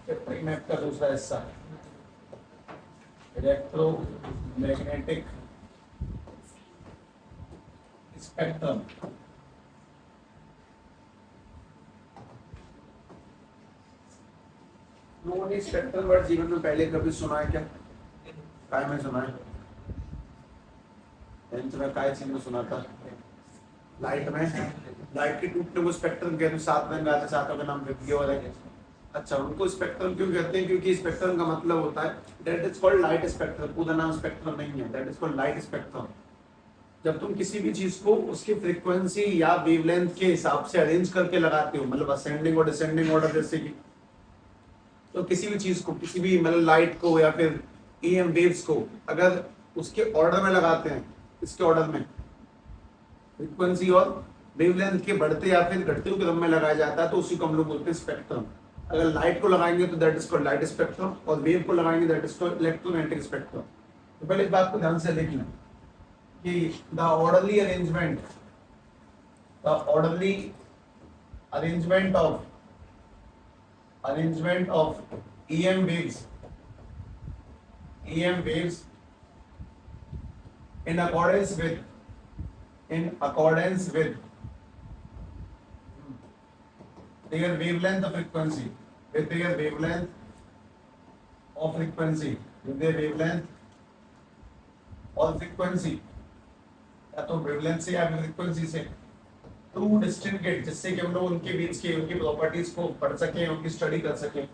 Map का दूसरा हिस्सा इलेक्ट्रोमैग्नेटिक स्पेक्ट्रम। लोगों ने स्पेक्ट्रम वर्ड जीवन में पहले कभी सुना है क्या? काय में सुना है? टेंथ में काय चीज में सुना था? लाइट में। लाइट के टूटने को स्पेक्ट्रम कहते हैं। सात रंग आते, सातों का नाम विज्ञ और है। अच्छा, उनको स्पेक्ट्रम क्यों कहते हैं? क्योंकि स्पेक्ट्रम का मतलब होता है that is called light spectrum. पूरा नाम स्पेक्ट्रम नहीं है, that is called light spectrum. जब तुम किसी भी चीज को उसकी फ्रीक्वेंसी या वेवलेंथ के हिसाब से अरेंज करके लगाते हो, मतलब असेंडिंग और डिसेंडिंग ऑर्डर, जैसे कि तो किसी भी चीज को, किसी भी मतलब लाइट को या फिर ईएम वेव्स को अगर उसके ऑर्डर में लगाते हैं, इसके ऑर्डर में फ्रीक्वेंसी और वेवलेंथ के बढ़ते या फिर घटते हुए क्रम में लगाया जाता है, तो उसी को हम लोग बोलते हैं स्पेक्ट्रम। अगर लाइट को लगाएंगे तो that is called light spectrum, और वेव को लगाएंगे that is called electromagnetic spectrum. तो पहले इस बात को ध्यान से लिख लें कि the orderly arrangement of EM waves in accordance with their wavelength of frequency, with their wavelength और frequency, या तो वेवलेंथ से या फ्रीक्वेंसी से, टू डिस्टिंक्ट, जिससे कि हम लोग उनके बीच की उनकी प्रॉपर्टीज को पढ़ सकें, उनकी स्टडी कर सकें।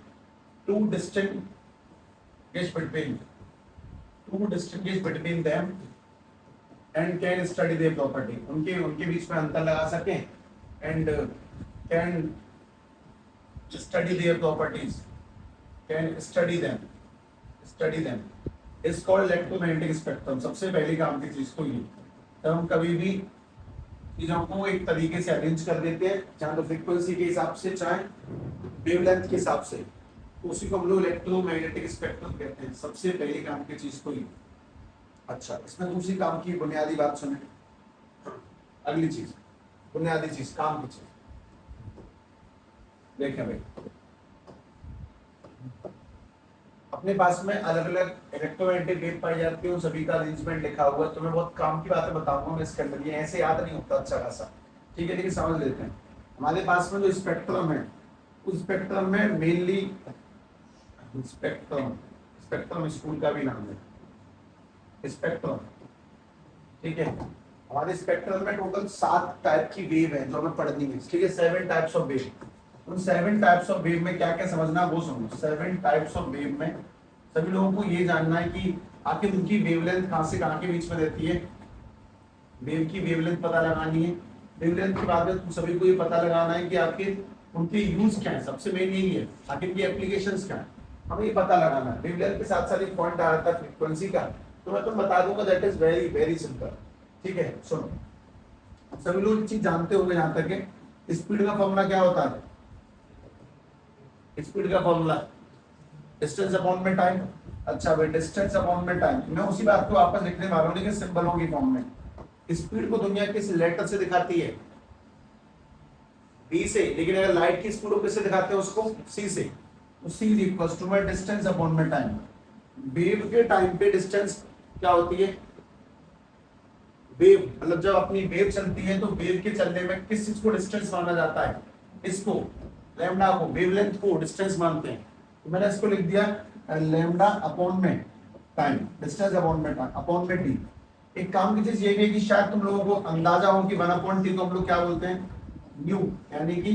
To distinguish between them and can study their property, उनके बीच में अंतर लगा सकें and can study their properties, can study them is called electromagnetic spectrum. सबसे पहले काम की चीज तो ये, जब हम कभी भी चीजों को एक तरीके से अरेंज कर देते हैं, चाहे तो फ्रीक्वेंसी के हिसाब से चाहे वेवलेंथ के हिसाब से, तो उसी को हम लोग इलेक्ट्रोमैग्नेटिक स्पेक्ट्रम कहते हैं। सबसे पहले काम की चीज तो ये। अच्छा, इसमें दूसरी काम की बुनियादी बात सुने। अगली चीज, बुनियादी चीज, काम की चीज देखें भाई, अपने पास में अलग अलग इलेक्ट्रोमैग्नेटिक वेव पाई जाती है, सभी का अरेंजमेंट लिखा हुआ है। तो मैं बहुत काम की बातें बताऊंगा मैं इसके अंदर, ये ऐसे याद नहीं होता अच्छा खासा, ठीक है, लेकिन समझ लेते हैं। हमारे पास में जो स्पेक्ट्रम है, उस स्पेक्ट्रम में मेनली स्पेक्ट्रम स्कूल का भी नाम है स्पेक्ट्रम, ठीक है। हमारे स्पेक्ट्रम में टोटल 7 टाइप की वेव है जो हमें पढ़नी है, ठीक है, 7 टाइप्स ऑफ वेव। उन 7 टाइप्स ऑफ वेव में क्या क्या समझना वो समझो। 7 टाइप्स ऑफ वेव में सभी लोगों को ये जानना है कि आखिर उनकी वेवलेंथ कहां से कहां के बीच में रहती है। वेव की वेवलेंथ पता लगानी है। वेवलेंथ के बाद में तुम सभी को ये पता लगाना है कि आखिर उनके यूज क्या है, सबसे मेन यही है, आखिर की एप्लीकेशंस क्या है, हमें ये पता लगाना है। वेवलेंथ के साथ साथ एक पॉइंट आ जाता है फ्रीक्वेंसी का, तो मैं तुम्हें बता दूंगा, that is very very simple, ठीक है। सुनो, सभी लोग चीज जानते होंगे यहाँ तक के, स्पीड का फॉर्मूला क्या होता है? स्पीड का फॉर्मूला डिस्टेंस अपॉन में टाइम। अच्छा भाई, डिस्टेंस अपॉन में टाइम, मैं उसी बात को वापस लिखने वाला हूँ लेकिन सिंबलों की फॉर्म में। स्पीड को दुनिया किस लेटर से दिखाती है? बी से, लेकिन अगर लाइट की स्पीड को किससे दिखाते हैं? उसको सी से। तो C equals to my distance upon में टाइम। वेव के टाइम पे डिस्टेंस क्या होती है? वेव मतलब जब अपनी वेव चलती है तो वेव के चलने में किस चीज को डिस्टेंस माना जाता है? इसको, लैम्डा को, वेवलेंथ को डिस्टेंस मानते हैं। तो मैंने इसको लिख दिया लैम्डा अपॉन में टाइम, डिस्टेंस अपॉन में टाइम अपॉन में टी। एक काम की चीज ये भी है कि शायद तुम लोगों को अंदाजा हो कि 1/t को हम लोग क्या बोलते हैं? न्यू, यानी कि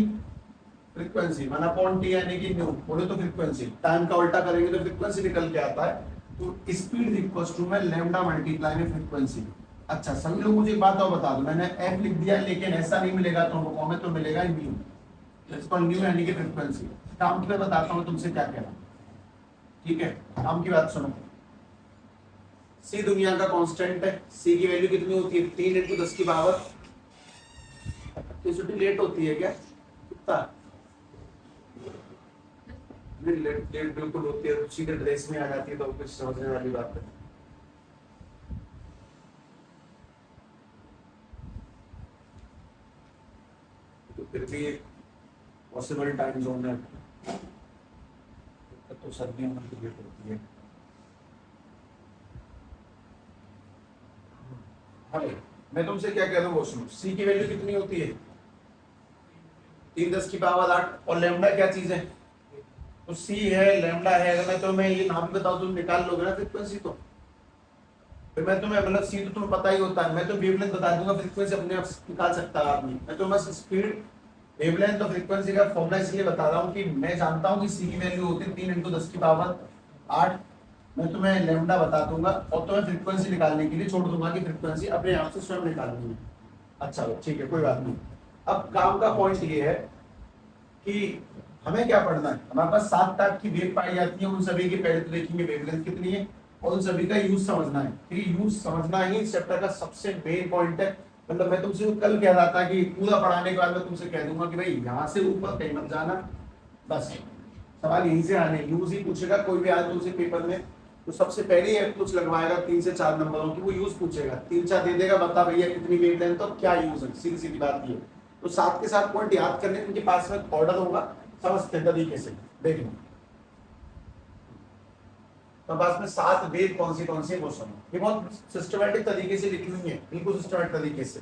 फ्रीक्वेंसी। 1/t यानी कि न्यू, बोले तो फ्रीक्वेंसी। टाइम का उल्टा करेंगे तो फ्रीक्वेंसी निकल के आता है। तो स्पीड इक्वल्स टू में लैम्डा मल्टीप्लाई में फ्रीक्वेंसी। अच्छा, सभी लोग मुझे एक बात और बता दो, मैंने एफ लिख दिया लेकिन ऐसा नहीं मिलेगा तुमको, में तो मिलेगा न्यू, इसको न्यू यानी कि फ्रीक्वेंसी। काम की मैं बताता हूँ तुमसे क्या कहना, ठीक है। काम की बात सुनो, सी दुनिया का कांस्टेंट है। सी की वैल्यू कितनी होती है? 3 × 10 की पावर। छुट्टी लेट होती है क्या? कितना लेट? लेट बिल्कुल होती है, सीधे ड्रेस में आ जाती है, तो कुछ समझने वाली बात है। तो फिर भी एक पॉसिबल टाइम जोन है, तो सर्दियों में क्रिएट होती है। हाँ भाई, मैं तुमसे क्या कह रहा हूँ वो सुनो। सी की वैल्यू कितनी होती है? 3 × 10⁻⁸। और लेमडा क्या चीज है? तो सी है, लेमडा है। अगर मैं तुम्हें ये नाम बताऊं तुम निकाल लोगे ना फ्रीक्वेंसी। तो फिर मैं तुम्हें मतलब सी तो तुम्हें पता ही होता है, मैं तो वेवलेंथ बता दूंगा, फ्रीक्वेंसी अपने आप निकाल सकता है आदमी। मैं तो बस स्पीड, वेवलेंथ और फ्रीक्वेंसी का फॉर्मूला इसलिए बता रहा हूँ कि मैं जानता हूँ कि सी की वैल्यू होती है 3 × 10⁸ मैं तुम्हें लेमडा बता दूंगा और तुम्हें फ्रीक्वेंसी निकालने के लिए छोड़ दूंगा कि फ्रीक्वेंसी अपने आप से स्वयं निकालनी है। अच्छा ठीक है, कोई बात नहीं। अब काम का पॉइंट ये है कि हमें क्या पढ़ना है। हमारे पास 7 टाइप की वेव पाई जाती है, उन सभी की पहले तो देखेंगे वेवलेंथ कितनी है और उन सभी का यूज समझना है। फिर यूज समझना ही इस चैप्टर का सबसे मेन पॉइंट है। मतलब मैं तुमसे कल कह रहा था कि पूरा पढ़ाने के बाद मैं तुमसे कह दूंगा कि भाई यहाँ से ऊपर कहीं मत जाना, बस सवाल यहीं से आने, यूज ही पूछेगा। कोई भी आज तुमसे पेपर में तो सबसे पहले कुछ लगवाएगा 3 से 4 नंबरों की, वो यूज पूछेगा। 3-4 दे देगा, बता भैया कितनी वेवलेंथ और क्या यूज है। सीधी सीधी बात ये। तो 7 के 7 पॉइंट याद करने, उनके पास में ऑर्डर होगा, समझते तरीके से देख लो। तो पास में 7 वेव कौन सी वो समझो। ये बहुत सिस्टमैटिक तरीके से लिखी हुई है, बिल्कुल सिस्टमैटिक तरीके से।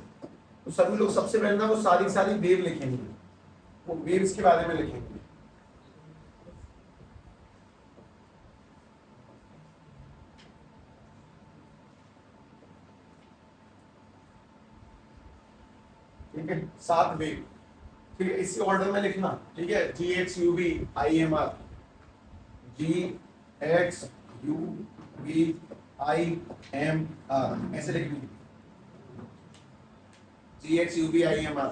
तो सभी लोग सबसे पहले ना वो सारी वेव लिखेंगे, वो वेव्स के बारे में लिखेंगे। ठीक है, 7 वेव। ठीक है, इसी ऑर्डर में लिखना। ठीक है, GX UV IMR, GX UV IMR ऐसे लिखनी। GX UV IMR।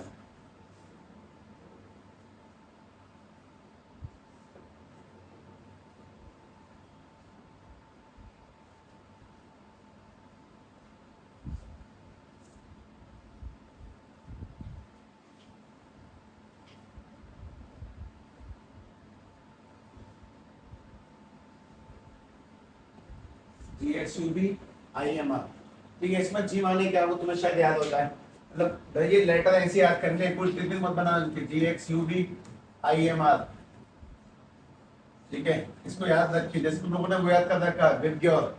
GXUV IMR। ठीक है, इसमें जी माने क्या वो तुम्हें शायद याद होता है। मतलब ये लेटर ऐसे याद करने, कोई ट्रिपिंग मत बना। GXUV IMR। ठीक है, इसको याद रखिए। जैसे तुम लोगों ने वो याद कर रखा विबग्योर।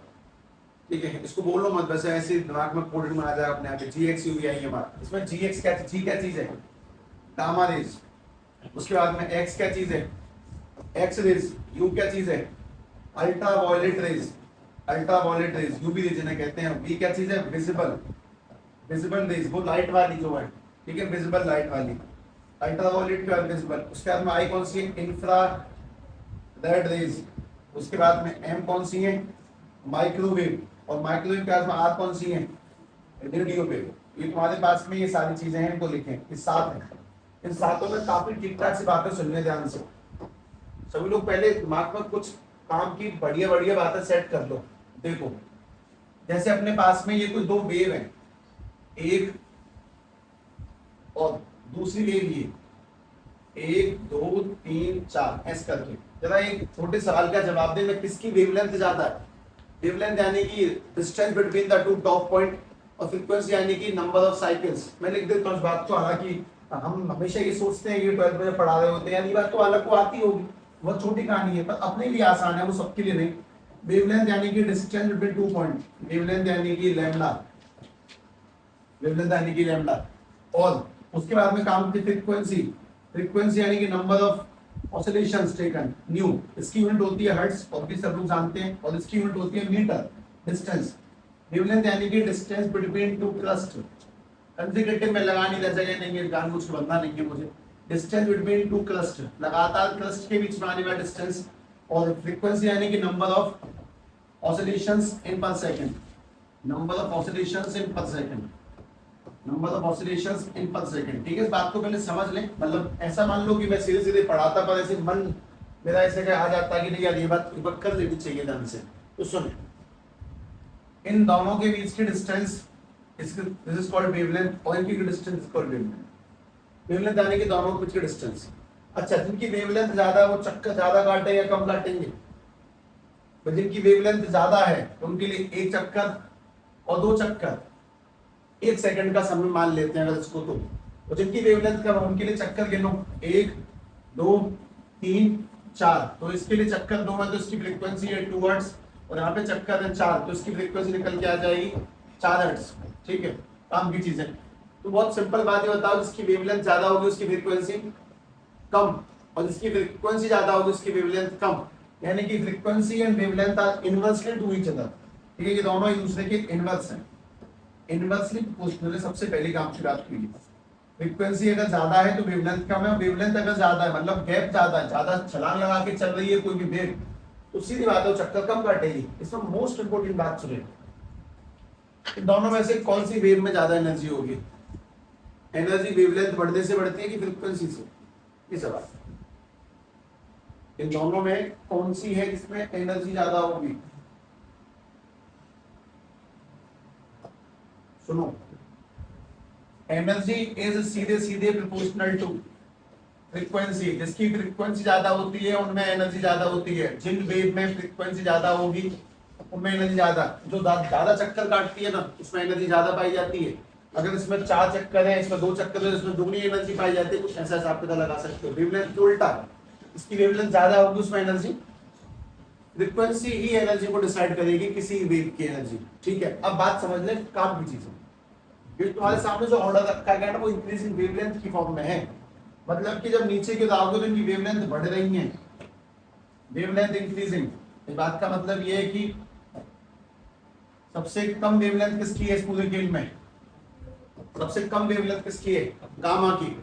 ठीक है, इसको बोलो मत, बस ऐसे दिमाग में कोडिंग में आ जाएगा अपने आप। GXUV IMR। इसमें GX क्या चीज है? Gamma rays. उसके बाद में X क्या चीज है? X raise. U क्या चीज है? Ultraviolet rays. Ultraviolet rays UV rays जिन्हें कहते हैं। वी क्या चीज है? विजिबल। विजिबल रेज वो लाइट वाली जो है। ठीक है, विजिबल लाइट वाली। अल्ट्रा वायलेट के बाद विजिबल। उसके बाद में आई कौन सी है? Infrared rays. उसके बाद में एम कौन सी है? माइक्रोवेव। और माइक्रोवेव के बाद में आर कौन सी है? Radio wave. ये तुम्हारे पास में ये सारी चीजें हैं, इनको लिखें। ये 7 है। इन 7 में काफी ठीक ठाक से बातें सुनने ध्यान से। सभी लोग पहले दिमाग में कुछ काम की बढ़िया बढ़िया बातें सेट कर लो। देखो, जैसे अपने पास में ये कोई 2 वेव हैं, एक और दूसरी वेव ये 1 2 3 4 ऐसे करके। जरा एक छोटे सवाल का जवाब दे, मैं किसकी वेवलेंथ ज्यादा है? वेवलेंथ यानी कि distance between the 2 top point, और फ्रीक्वेंसी यानी कि नंबर ऑफ साइकिल्स। मैं लिख देता हूँ इस बात को। हालांकि हम हमेशा ये सोचते हैं कि 12th में पढ़ा रहे होते हैं, ये बात तो अलग को आती होगी, बहुत छोटी कहानी है, पर अपने लिए आसान है, वो सबके लिए नहीं। वेवलेंथ यानी कि डिस्टेंस बिटवीन 2 पॉइंट, वेवलेंथ यानी कि लैम्डा, वेवलेंथ यानी कि लैम्डा। और उसके बाद में काम की फ्रीक्वेंसी, फ्रीक्वेंसी यानी कि number of oscillations taken, new. इसकी यूनिट होती है हर्ट्ज, और भी सब लोग जानते हैं, और इसकी यूनिट होती है मीटर, डिस्टेंस। वेवलेंथ यानी कि डिस्टेंस बिटवीन 2 क्रस्ट। कंसेक्यूटिव में लगानी जगह नहीं है, जानबूझ के बनना नहीं है मुझे। डिस्टेंस बिटवीन 2 क्रस्ट, लगातार क्रस्ट के बीच में आने वाला डिस्टेंस। और फ्रीक्वेंसी यानी कि नंबर ऑफ ऑसिलेशंस इन पर सेकंड, नंबर ऑफ ऑसिलेशंस इन पर सेकंड, नंबर ऑफ ऑसिलेशंस इन पर सेकंड। ठीक है, इस बात को पहले समझ लें। मतलब ऐसा मान लो कि मैं सीधे सीधे पढ़ाता, पर ऐसे मन मेरा ऐसे क्या आ जाता है कि नहीं यार ये बात कर लेनी चाहिए ढंग से। तो सुन, इन दोनों के बीच की distance, this is called wavelength, और इनकी distance is called wavelength. Wavelength यानी कि दोनों के बीच की डिस्टेंस। अच्छा, जिनकी वेवलेंथ ज्यादा वो चक्कर ज्यादा काटे या कम काटेंगे? तो जिनकी वेवलेंथ ज्यादा है तो उनके लिए 1 चक्कर और 2 चक्कर 1 सेकंड का समय मान लेते हैं अगर इसको। तो जिनकी वेवलेंथ कम है उनके लिए चक्कर गिनो, 1 2 3 4, तो इसके लिए चक्कर 2 है तो इसकी फ्रीक्वेंसी है 2 हर्ट्ज, और यहाँ पे चक्कर है 4 तो इसकी फ्रीक्वेंसी निकल के आ जाएगी 4 हर्ट्ज। ठीक है, काम की चीज है। तो बहुत सिंपल बात है, बताओ जिसकी वेवलेंथ ज्यादा होगी उसकी फ्रीक्वेंसी कम, और जिसकी फ्रीक्वेंसी ज्यादा होगी उसकी वेवलेंथ कम, यानी कि frequency and wavelength are inversely to each other. ठीक है, ये दोनों एक दूसरे के इनवर्स हैं, इनवर्सली प्रोपोर्शनल है। सबसे पहली काम की बात की, फ्रीक्वेंसी अगर ज्यादा है तो वेवलेंथ कम है, वेवलेंथ अगर ज्यादा है मतलब गैप ज्यादा है, ज्यादा छलांग लगा के चल रही है कोई भी वेव, तो सीधी बात है चक्कर कम काटेगी। इसमें मोस्ट इंपोर्टेंट बात सुनिए, दोनों में से कौन सी वेव में ज्यादा एनर्जी होगी? एनर्जी वेवलेंथ बढ़ने से बढ़ती है कि फ्रीक्वेंसी से? ये सवाल, इन दोनों में कौन सी है जिसमें एनर्जी ज्यादा होगी? सुनो, एनर्जी इज सीधे सीधे प्रोपोर्शनल टू फ्रीक्वेंसी। जिसकी फ्रीक्वेंसी ज्यादा होती है उनमें एनर्जी ज्यादा होती है। जिन वेव में फ्रीक्वेंसी ज्यादा होगी उनमें एनर्जी ज्यादा, जो ज्यादा चक्कर काटती है ना उसमें एनर्जी ज्यादा पाई जाती है। अगर इसमें 4 चक्कर है, इसमें 2 चक्कर है, इसमें दुगनी एनर्जी पाई जाती है। कुछ ऐसा हिसाब पता लगा सकते हो। वेवलेंथ उल्टा, इसकी वेवलेंथ ज्यादा होगी उसमें एनर्जी, फ्रीक्वेंसी ही एनर्जी को डिसाइड करेगी, किसी वेव की एनर्जी। ठीक है, अब बात समझ ले, काम की चीज है। तुम्हारे सामने जो ऑर्डर रखा गया ना वो इंक्रीजिंग वेवलेंथ की फॉर्म में है। मतलब कि जब नीचे की ओर आओगे तो इनकी वेवलेंथ बढ़ रही है, वेवलेंथ इंक्रीजिंग। इस बात का मतलब ये है कि सबसे कम वेवलेंथ किसकी है इस पूरे खेल में? सबसे कम वेवलेंथ किसकी है? गामा की।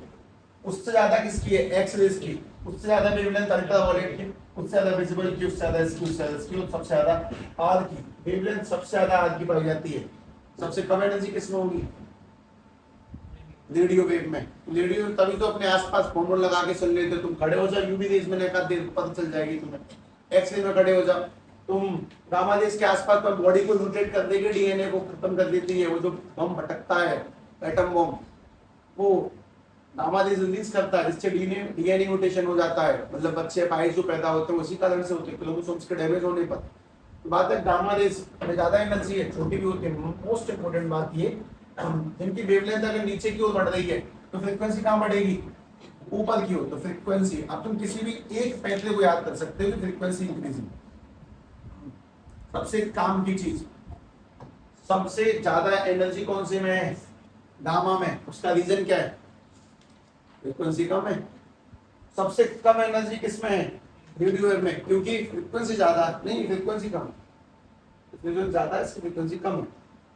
उससे ज्यादा किसकी है? एक्स रेज की। उससे ज्यादा वेवलेंथ अल्ट्रावायलेट की, उससे ज्यादा विजिबल की, उससे ज्यादा इसकी, उससे ज्यादा इसकी, और सबसे ज्यादा आर की। वेवलेंथ सबसे ज्यादा आर की पाई जाती है। सबसे कम एनर्जी किसमें होगी? रेडियो वेव में। रेडियो तभी तो अपने आसपास फोन लगा के सुन लेते। तुम खड़े हो जाओ यूवी रेज में, लेकर देर पता चल जाएगी तुम्हें। एक्स-रे में खड़े हो जाओ तुम, गामा रेज के आसपास पर बॉडी को म्यूटेट कर देगी, डीएनए को खत्म कर देती है। वो जो बम भटकता है एटम बम, वो गामा रेज रिलीज करता है, जिससे डीएनए म्यूटेशन हो जाता है। मतलब बच्चे पाइज जो पैदा होते हैं उसी कारण से होते हैं, क्रोमोसोम्स के डैमेज होने पर। तो बात है गामा रेज में ज्यादा एनर्जी है, छोटी भी होती है। मोस्ट इंपोर्टेंट बात ये, जिनकी वेवलेंथ अगर नीचे की ओर बढ़ रही है तो फ्रीक्वेंसी कहां बढ़ेगी? ऊपर की ओर। तो फ्रीक्वेंसी, अब तुम किसी भी एक फैसले को याद कर सकते हो कि फ्रीक्वेंसी इंक्रीजिंग। सबसे काम की चीज, सबसे ज्यादा एनर्जी कौन से में है? गामा में। उसका रीजन क्या है? फ्रीक्वेंसी कम है। सबसे कम एनर्जी किसमें है? रेडियो वेव में, क्योंकि फ्रीक्वेंसी ज्यादा नहीं, फ्रीक्वेंसी कम। फ्रीक्वेंसी ज्यादा है, इसकी फ्रीक्वेंसी कम है।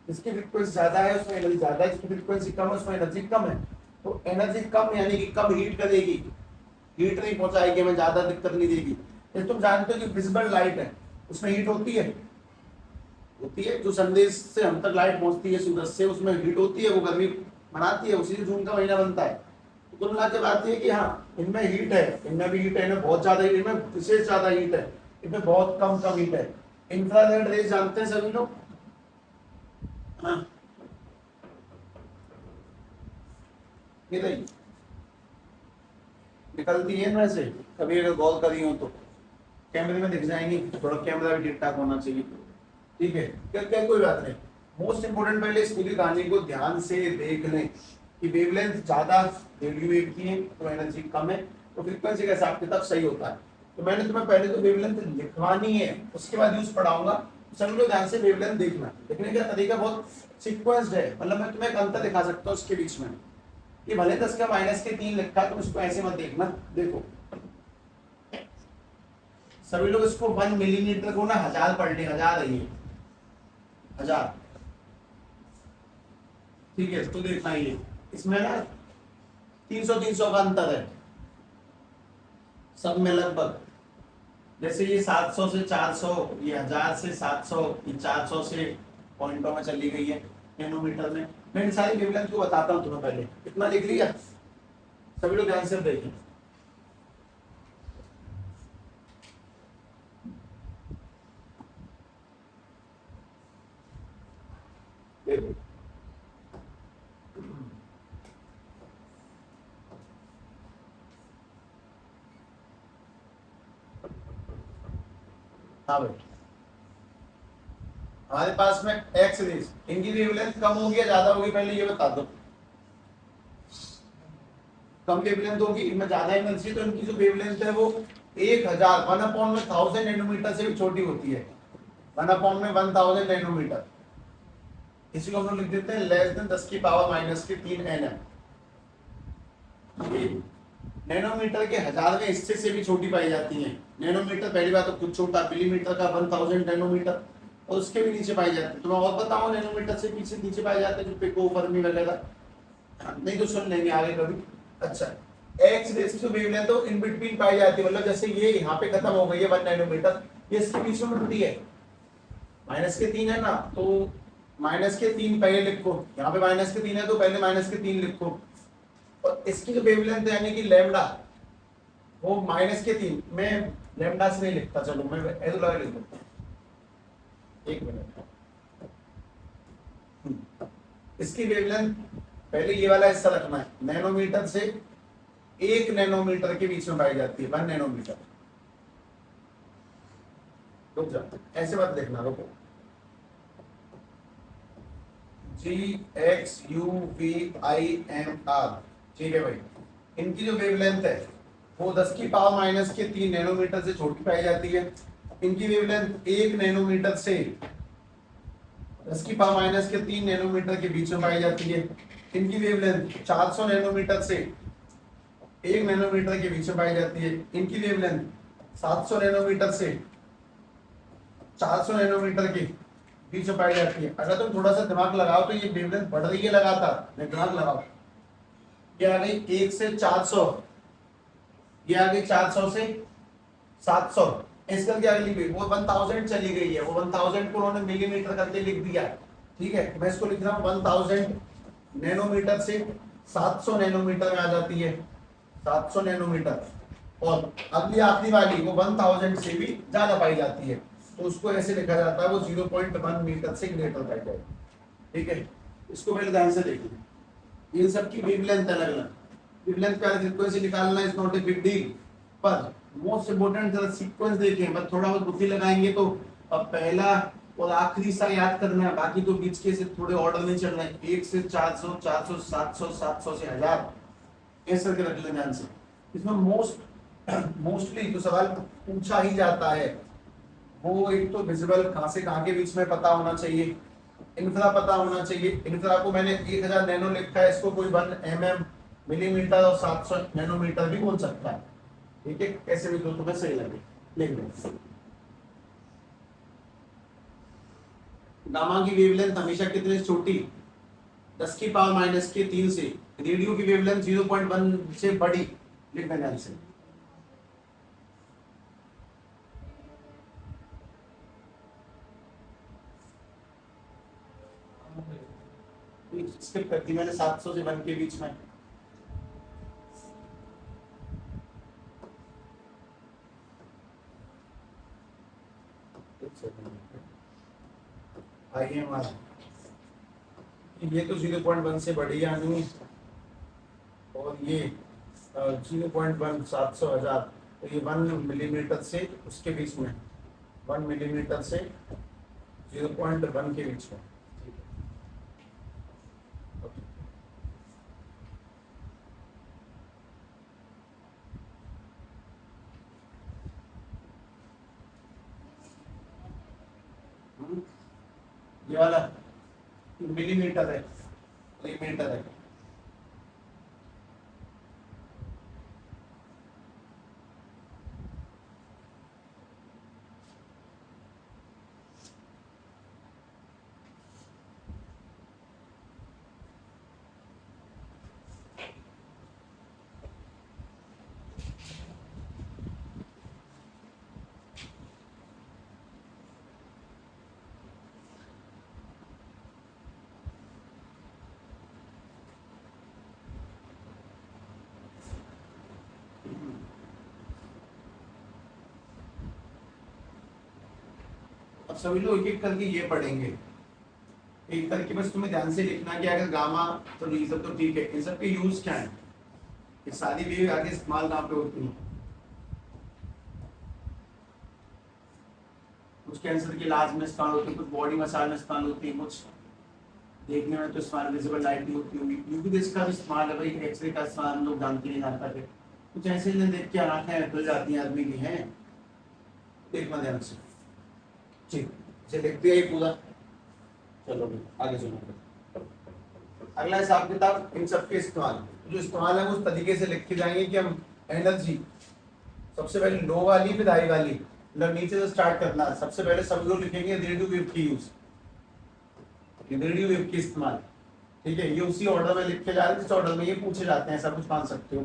इसकी फ्रीक्वेंसी ज्यादा है उसमें एनर्जी ज्यादा है, इसकी फ्रीक्वेंसी कम है उसमें एनर्जी कम है। तो एनर्जी कम यानी कि कम हीट करेगी, हीट नहीं पहुंचाएगी, हमें ज्यादा दिक्कत नहीं देगी। ये तुम जानते हो कि विजिबल लाइट है उसमें हीट होती है, होती है। जो संदेश से हम तक लाइट पहुंचती है सूरज से, उसमें हीट होती है, वो गर्मी बनाती है, उसी से जून का महीना बनता है। तो कुल मिला के बात है कि हाँ इनमें हीट है, इनमें भी हीट है, इनमें बहुत ज्यादा हीट, इनमें विशेष ज्यादा हीट है, इनमें बहुत कम कम हीट है। इंफ्रारेड रेज जानते हैं सभी लोग? हाँ, निकलती है इनमें से, कभी अगर गौर करी हो तो कैमरे में दिख जाएंगी। थोड़ा कैमरा भी ठीक ठाक होना चाहिए। ठीक है, क्या क्या कोई बात नहीं। मोस्ट इंपोर्टेंट, पहले इस पूरी कहानी को ध्यान से देख लें कि वेवलेंथ ज्यादा रेडियो वेव की है तो एनर्जी कम है, तो फ्रीक्वेंसी का हिसाब किताब सही होता है। तो मैंने तुम्हें पहले तो वेवलेंथ लिखवानी है, उसके बाद यूज पढ़ाऊंगा। सभी लोग ध्यान से वेवलेंथ देखना। लिखने का तरीका बहुत सीक्वेंस्ड है, मतलब मैं तुम्हें एक अंतर दिखा सकता हूँ उसके बीच में। ये भले 10 का माइनस के 3 लिखा, तुम इसको ऐसे मत देखना। देखो सभी लोग इसको 1 मिलीमीटर को ना 1000 पढ़ ले, 1000 है ये, 1000। ठीक है, तो देखना ये इसमें ना 300 का अंतर है सब में लगभग। जैसे ये 700 से 400, ये 1000 से 700, ये 400 से पॉइंटों में चली गई है नैनोमीटर में। मैं इन सारी वेवलेंथ को बताता हूँ तुम्हें, पहले इतना लिख लिया। सभी लोग ध्यान से देखें। हाँ भाई, हमारे पास में एक्स रेज, इनकी वेवलेंथ कम होगी या ज्यादा होगी, पहले ये बता दो। कम वेवलेंथ होगी, इनमें ज्यादा एनर्जी, तो इनकी जो वेवलेंथ है वो 1000 1/1000 नैनोमीटर से भी छोटी होती है, 1/1000 नैनोमीटर। इसी को हम लोग लिख देते हैं लेस देन 10⁻³ nm। नैनोमीटर के 1000वें हिस्से से भी छोटी पाई जाती है। नैनोमीटर पहली बात तो कुछ छोटा, मिलीमीटर का 1000 नैनोमीटर, और उसके भी नीचे पाई जाती है। तो मैं और बताऊं नैनोमीटर से पीछे नीचे पाए जाते हैं जो पिको, फर्मी वगैरह, नहीं तो सुन लेंगे आगे कभी। अच्छा, एक्स रेस की वेवलेंथ तो इन बिटवीन पाई जाती है, मतलब जैसे ये यहाँ पे खत्म हो गई है 1 नैनोमीटर, ये इसके बीच में टूटी है, -3 है ना, तो -3 पहले लिखो, यहाँ पे -3 है तो पहले -3 लिखो, और इसकी जो वेवलेंथ है यानी कि लैम्डा, वो -3, मैं लैम्डा से नहीं लिखता, चलो मैं ऐसे लगा लिख दूं, एक मिनट। इसकी वेवलेंथ पहले ये वाला हिस्सा रखना है, नैनोमीटर से 1 नैनोमीटर के बीच में पाई जाती है, 1 नैनोमीटर। रुक जा, ऐसे बात देखना, रुको, GXUVIMR, ठीक है भाई। इनकी जो वेवलेंथ है वो 10⁻³ नैनोमीटर से छोटी पाई जाती है। इनकी वेवलेंथ 1 नैनोमीटर से 10⁻³ नैनोमीटर के बीच में पाई जाती है। इनकी वेवलेंथ 400 नैनोमीटर से 1 नैनोमीटर के बीच में पाई जाती है। इनकी वेवलेंथ 700 नैनोमीटर से 400 नैनोमीटर के बीच में पाई जाती है। अगर तुम थोड़ा सा दिमाग लगाओ तो ये वेवलेंथ बढ़ रही है लगातार, दिमाग लगाओ, ये आ गई 1 से 400, ये आ गई 400 से 700, इस करके अगली भी वो 1000 चली गई है, वो 1000 को उन्होंने मिलीमीटर करके लिख दिया, ठीक है। मैं इसको लिख रहा हूँ 1000 नैनोमीटर से 700 नैनोमीटर में आ जाती है, 700 नैनोमीटर, और अगली आखिरी वाली वो 1000 से भी ज्यादा पाई जाती है, तो उसको ऐसे लिखा जाता है वो 0.1 मीटर से ग्रेटर पाई जाएगी, ठीक है। इसको पहले ध्यान से देखिए, इन सब की वेवलेंथ अलग अलग, वेवलेंथ का फ्रीक्वेंसी निकालना is not a big deal, पर मोस्ट इंपोर्टेंट जरा सीक्वेंस देखें, बस थोड़ा बहुत बुद्धि लगाएंगे तो अब पहला और आखिरी सा याद करना है, बाकी तो बीच के से थोड़े ऑर्डर में चल रहे हैं, 1 से 400, 400 700, 700 से 1000, ऐसे करके रख लें ध्यान से। इसमें मोस्टली तो सवाल पूछा ही जाता है, वो एक तो विजिबल कहां से कहां के बीच में पता होना चाहिए, इंफ्रा पता होना चाहिए। इंफ्रा को मैंने 1000 नैनो लिखा है, इसको कोई 1 mm मिलीमीटर और 700 नैनोमीटर भी बोल सकता है, ठीक है, कैसे भी दो तुम्हें सही लगे लिख दो। गामा की वेवलेंथ हमेशा कितने से छोटी, 10⁻³ से, रेडियो की वेवलेंथ 0.1 से बड़ी, लिखना ध्यान से। स्किप करती मैंने 700 से 1 के बीच में, IMR ये तो 0.1 से बड़ी यानी, और ये 0.1 700 1000, तो ये 1 मिलीमीटर से उसके बीच में, 1 मिलीमीटर से 0.1 के बीच में, ठीक है। ये वाला मिलीमीटर है, मिलीमीटर है, अब सभी लोग एक एक करके ये पढ़ेंगे, एक करके बस तुम्हें ध्यान से लिखना कि अगर गामा, तो ये सब तो ठीक है, इन सब के यूज क्या है, ये सारी वेव आगे इस्तेमाल कहाँ पे होती है, कुछ कैंसर के इलाज में इस्तेमाल होती है, कुछ बॉडी मसाज में इस्तेमाल होती है, कुछ देखने में तो स्मॉल विजिबल लाइट नहीं होती होगी, यूवी रेज का भी इस्तेमाल है भाई, एक्सरे का इस्तेमाल हम लोग जानते नहीं जान पाते, कुछ ऐसे ही देख के आंखें खुल जाती हैं आदमी की हैं। देखना ध्यान से, ठीक इसे लिख दिया ये पूरा। चलो आगे सुनो, अगला हिसाब किताब इन सब के इस्तेमाल, जो इस्तेमाल है उस तरीके से लिख के जाएंगे कि हम एनर्जी सबसे पहले लो वाली फिर हाई वाली, मतलब नीचे से स्टार्ट करना है। सबसे पहले सब लोग लिखेंगे रेडियो वेव की यूज, रेडियो वेव की इस्तेमाल, ठीक है। ये उसी ऑर्डर में लिख के जा रहे हैं जिस ऑर्डर में ये पूछे जाते हैं, सब कुछ मान सकते हो,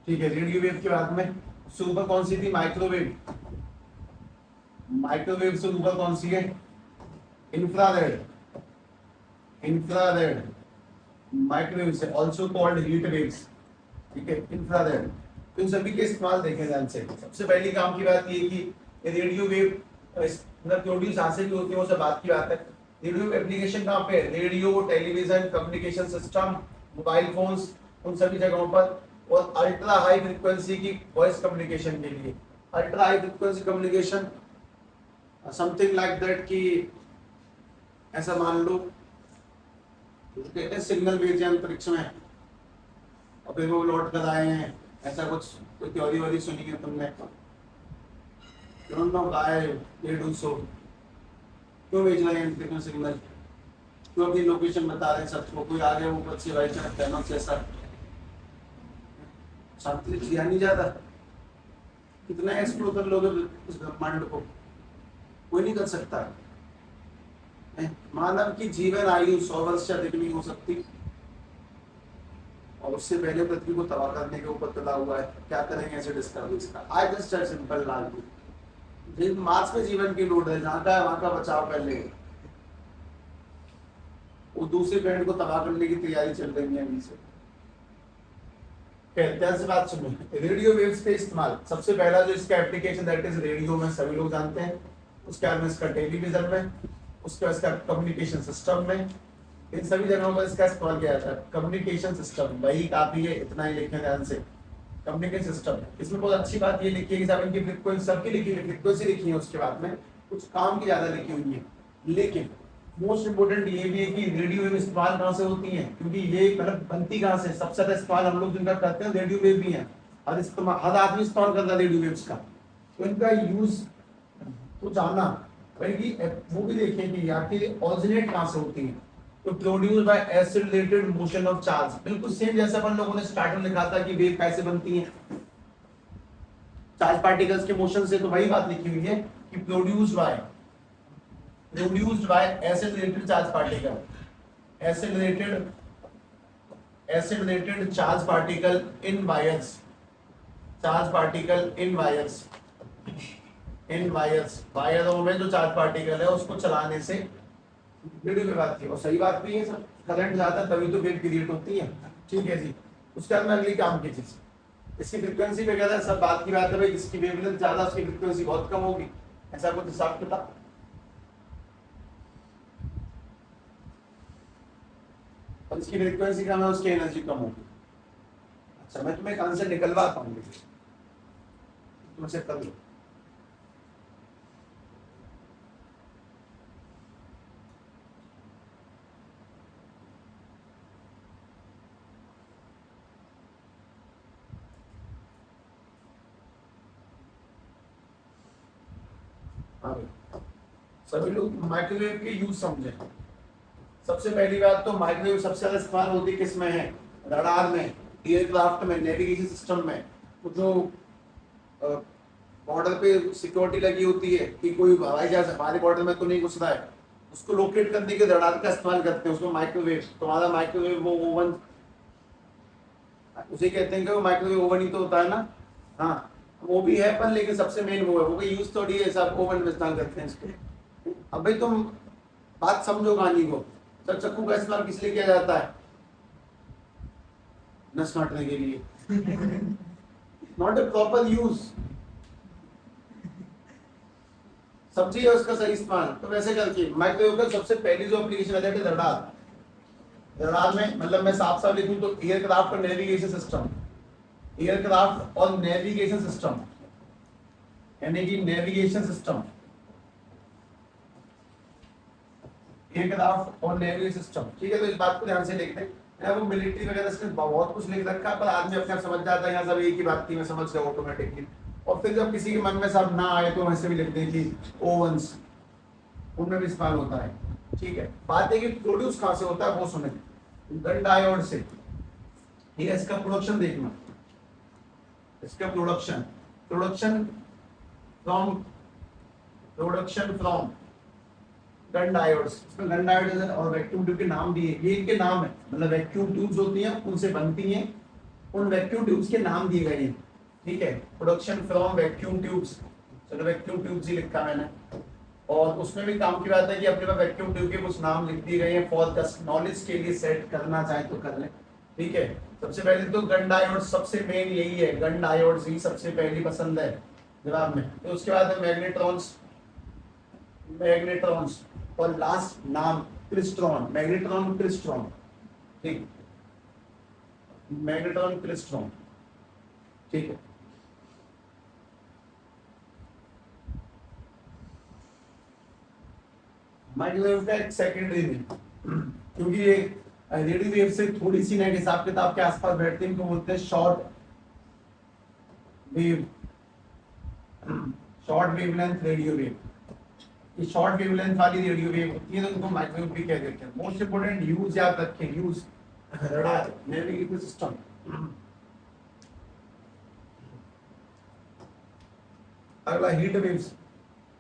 ठीक है। रेडियो वेव के बाद में उससे ऊपर कौन सी थी, माइक्रोवेव, माइक्रोवेव से ऊपर कौन सी है, इंफ्रारेड, इंफ्रारेड माइक्रोवेव से ऑल्सो कॉल्ड हीट वेव्स, ठीक है, इंफ्रारेड। तो इन सभी के इस्तेमाल देखें ध्यान से। सबसे पहली काम की बात ये कि रेडियो वेव मतलब प्रोड्यूस हासिल भी होती है, वो सब बात की बात है। रेडियो एप्लीकेशन कहाँ पे है, radio, television, communication system, mobile phones, उन सभी जगहों पर। और अल्ट्रा हाई फ्रीक्वेंसी की वॉइस कम्युनिकेशन के लिए, ultra high frequency communication something like that कि ऐसा मान लो कहते हैं सिग्नल भेजे अंतरिक्ष में और फिर वो लौट कर आए हैं, ऐसा कुछ कोई थ्योरी वोरी सुनी है तुमने, गाय डेढ़ सौ क्यों भेज रहे हैं अंतरिक्ष में सिग्नल, क्यों अपनी लोकेशन बता रहे हैं सबको, कोई आ गया ऊपर से भाई चाहे ऐसा शांति किया नहीं जाता, कितना एक्सप्लोर कर लोगे उस ब्रह्मांड को, कोई नहीं कर सकता। मानव की जीवन आयु 100 वर्ष से अधिक नहीं हो सकती, और उससे पहले पृथ्वी को तबाह करने के ऊपर तुला हुआ है। क्या करेंगे ऐसे डिस्कवरीज का, आई जस्ट सिंपल लागू मार्स में जीवन की लोड है, जहां का है वहां का बचाव कर लेंगे, वो दूसरे प्लैनेट को तबाह करने की तैयारी चल रही है अभी से। ध्यान से बात सुनो, रेडियो वेव्स के इस्तेमाल सबसे पहला जो इसका एप्लीकेशन दैट इज रेडियो में सभी लोग जानते हैं, उसके बाद में इसका टेलीविजन में, उसके बाद इसका कम्युनिकेशन सिस्टम में, इन सभी जगहों पर इसका इस्तेमाल किया जाता है। कम्युनिकेशन सिस्टम वही काफी है, इतना ही लिखें ध्यान से, कम्युनिकेशन सिस्टम। इसमें बहुत अच्छी बात ये लिखी है कि साहब इनकी फ्रीक्वेंसी सबकी लिखी है, फ्रीक्वेंसी लिखी है, उसके बाद में कुछ काम की ज्यादा लिखी हुई है। लेकिन मोस्ट इंपोर्टेंट ये भी है कि रेडियो वेव इस्तेमाल कहाँ से होती है, क्योंकि ये मतलब बनती कहाँ से, सबसे ज्यादा इस्तेमाल हम लोग जिनका करते हैं रेडियो वेव भी है, हर इस्तेमाल हर आदमी इस्तेमाल करता है रेडियो वेव्स का। तो इनका यूज तो जाना बल्कि वो भी देखें कि आखिर ऑरिजिनेट कहाँ से होती है। तो produce by accelerated motion of charge, बिल्कुल सेम जैसा अपन लोगों ने स्टार्ट में लिखा था कि वेव कैसे बनती है चार्ज पार्टिकल्स के मोशन से, तो वही बात लिखी हुई है कि produced by accelerated charge particle, accelerated charge particle in wires, charge particle in wires, वायरों में जो चार्ज पार्टिकल है उसको चलाने से रेडियो वेव आती है। और सही बात भी है सर, करंट जाता है तभी तो वेव क्रिएट होती है, ठीक है जी। उसके बाद में अगली काम की चीज, इसकी फ्रीक्वेंसी वगैरह सब बात की बात है भाई, जिसकी वेवलेंथ ज्यादा उसकी फ्रीक्वेंसी बहुत कम होगी, ऐसा कुछ हिसाब किताब। और इसकी फ्रीक्वेंसी कम है उसकी एनर्जी कम होगी। अच्छा मैं तुम्हें एक आंसर निकलवाता हूँ, तुमसे कर लो। सभी लोग माइक्रोवेव के यूज समझे। सबसे पहली बात तो माइक्रोवेव सबसे ज्यादा इस्तेमाल होती है किसमें है, रडार में, एयरक्राफ्ट में, नेविगेशन सिस्टम में, जो बॉर्डर पे सिक्योरिटी लगी होती है कि कोई हवाई जहाज हमारे बॉर्डर में तो नहीं घुस रहा है, उसको लोकेट करने के रडार का इस्तेमाल करते हैं, उसको माइक्रोवेव, तुम्हारा माइक्रोवेव वो ओवन उसे कहते हैं कि वो माइक्रोवेव ओवन ही तो होता है ना, हाँ वो भी है, पर लेकिन सबसे मेन वो है, वो भी यूज थोड़ी है, सब ओवन में इस्तेमाल करते हैं इसको। अब भाई तुम बात समझो कहानी को, सर चक्कू का इस्तेमाल किस लिए किया जाता है, नस काटने के लिए, नॉट ए प्रॉपर यूज, समझिए उसका सही इस्तेमाल। तो वैसे करके माइक्रोवेव का सबसे पहली जो एप्लीकेशन है दैट इज रडार। रडार में मतलब मैं साफ साफ लिखूं तो एयरक्राफ्ट और नेविगेशन सिस्टम, एयरक्राफ्ट और नेविगेशन सिस्टम, यानी कि नेविगेशन सिस्टम, एयरक्राफ्ट और नेवल सिस्टम, ठीक है। तो इस बात को ध्यान से देखते हैं। वो मिलिट्री वगैरह से बहुत कुछ लिख रखा है, पर आदमी अपने आप समझ जाता है, यहाँ सब एक ही बात थी, मैं समझ गया ऑटोमेटिकली। और फिर जब किसी के मन में सब ना आए तो वैसे भी लिख दें कि ओवंस, उनमें भी इस्तेमाल होता है, ठीक है। बात है कि प्रोड्यूस कहाँ से होता है वो सुने, गन डायोड से, ठीक है। इसका प्रोडक्शन देखना, इसका production production from gun diodes. इसमें गन डायोड और वैक्यूम ट्यूब के नाम दिए, ये इनके नाम है, मतलब वैक्यूम ट्यूब्स होती हैं उनसे बनती हैं, उन वैक्यूम ट्यूब्स के नाम दिए गए हैं, ठीक है। प्रोडक्शन फ्रॉम वैक्यूम ट्यूब्स, चलो वैक्यूम ट्यूब्स ही लिखा मैंने। और उसमें भी काम की बात है कि अपने पास वैक्यूम ट्यूब के कुछ नाम लिख दिए गए हैं, फॉर जस्ट नॉलेज के लिए सेट करना चाहे तो कर लें, ठीक है। सबसे पहले तो गन डायोड सबसे मेन यही है, गन डायोड ही सबसे पहली पसंद है जवाब में। तो उसके बाद है मैग्नेट्रॉन्स और लास्ट नाम क्रिस्ट्रॉन, मैग्नेट्रॉन क्रिस्ट्रॉन, ठीक, मैग्नेट्रॉन क्रिस्ट्रॉन, ठीक है। माइक्रोवेव का एक सेकेंडरी में, क्योंकि ये रेडियो वेव से थोड़ी सी नेट हिसाब किताब के आसपास बैठते हैं, इनको बोलते हैं शॉर्ट वेवलेंथ रेडियो वेव। ये शॉर्ट वेवलेंथ वाली रेडियो वेव होती है, तो उनको माइक्रोवेव भी कह देते हैं। मोस्ट इंपोर्टेंट यूज याद रखें, यूज रडार, नेविगेशन सिस्टम। अगला heat waves,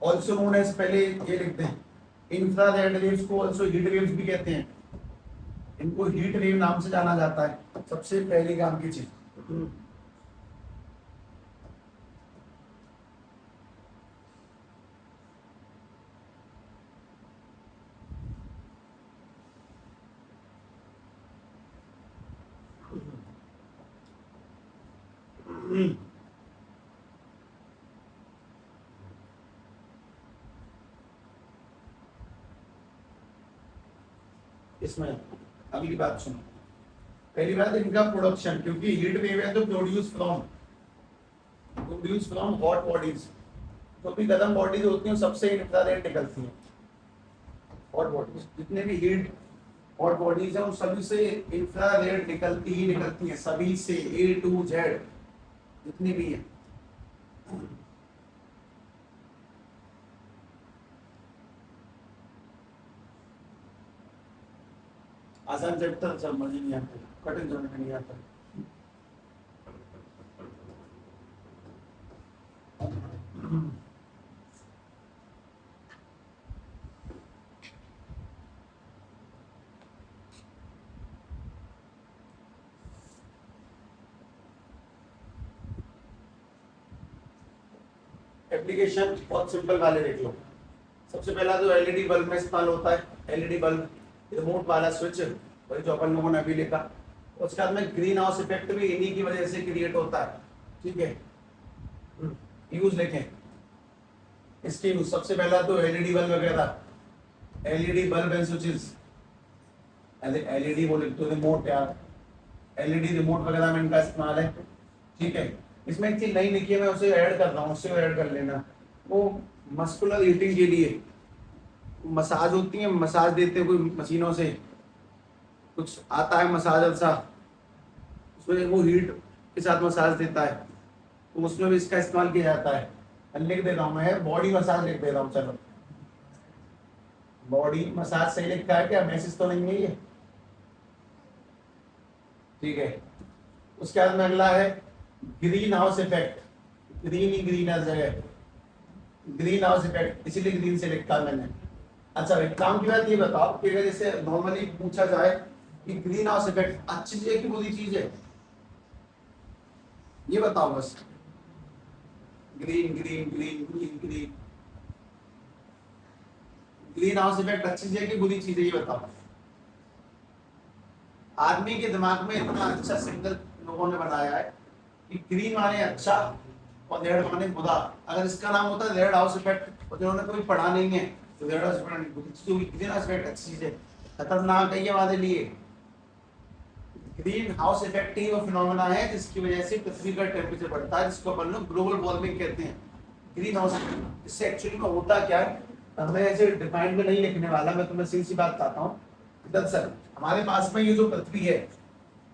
also known as, पहले ये लिखते हैं इंफ्रारेड वेव्स को आल्सो हीट वेव्स भी कहते हैं, इनको हीट वेव नाम से जाना जाता है। सबसे पहली काम की चीज इसमें अगली बात सुनो। पहली बात इनका प्रोडक्शन, क्योंकि हीट वेव है तो प्रोड्यूस फ्रॉम हॉट बॉडीज, तो भी गर्म बॉडीज होती हैं सबसे इंफ्रारेड निकलती हैं। हॉट बॉडीज, जितने भी हीट हॉट बॉडीज हैं उन सभी से इंफ्रारेड निकलती हैं, सभी से ए टू जेड जितनी भी है। आसान चैप्टर समझ नहीं आता, कठिन समझ में नहीं आता। एप्लीकेशन बहुत सिंपल वाले देख लो। सबसे पहला तो एलईडी बल्ब में इस्तेमाल होता है, एलईडी बल्ब रिमोट वाला स्विच, वही जो अपन लोगों ने अभी लिखा। उसके बाद में ग्रीन हाउस इफेक्ट भी इन्हीं की वजह से क्रिएट होता है, ठीक है। यूज लिखें इसके यूज, सबसे पहला तो एलईडी बल्ब वगैरह, LED bulb and switches, LED वो लिख दो, रिमोट यार, एलईडी रिमोट वगैरह में इनका इस्तेमाल है, ठीक है। इसमें एक चीज नहीं लिखी है, मैं उसे ऐड कर रहा हूँ, उससे ऐड कर लेना। वो मस्कुलर हीटिंग के लिए मसाज होती है, मसाज देते हैं कोई मशीनों से, कुछ आता है मसाजर सा, उसमें वो हीट के साथ मसाज देता है, तो उसमें भी इसका इस्तेमाल किया जाता है। लिख दे रहा हूँ मैं, बॉडी मसाज लिख दे रहा हूँ, चलो बॉडी मसाज सही लिखा है क्या, मैसेज तो नहीं है ये, ठीक है। उसके बाद में अगला है ग्रीन हाउस इफेक्ट, ग्रीन ही ग्रीन हर जगह, ग्रीन हाउस इफेक्ट इसीलिए ग्रीन से लिखा मैंने। अच्छा एक काम की बात ये बताओ कि अगर जैसे नॉर्मली पूछा जाए कि ग्रीन हाउस इफेक्ट अच्छी चीज है कि बुरी चीज है, ये बताओ बस। Green green green green green, green house effect अच्छी चीज है कि बुरी चीज है, ये बताओ। आदमी के दिमाग में इतना अच्छा सिंगल लोगों ने बनाया है कि ग्रीन माने अच्छा और रेड माने बुरा। अगर इसका नाम होता है रेड हाउस इफेक्ट और जिन्होंने कभी पढ़ा नहीं है तो red house effect, green house effect अच्छी चीज है, खतरनाक है ये हमारे लिए। ग्रीन हाउस इफेक्ट ही वो फिनोमेना है जिसकी वजह से पृथ्वी का टेम्परेचर बढ़ता है, जिसको अपन लोग ग्लोबल वार्मिंग कहते हैं, ग्रीन हाउस इफेक्ट। इससे एक्चुअली में होता क्या है मैं ऐसे डिफाइंड में नहीं लिखने वाला, मैं तुम्हें सीधी सी बात बताता हूँ। दरअसल हमारे पास में ये जो पृथ्वी है,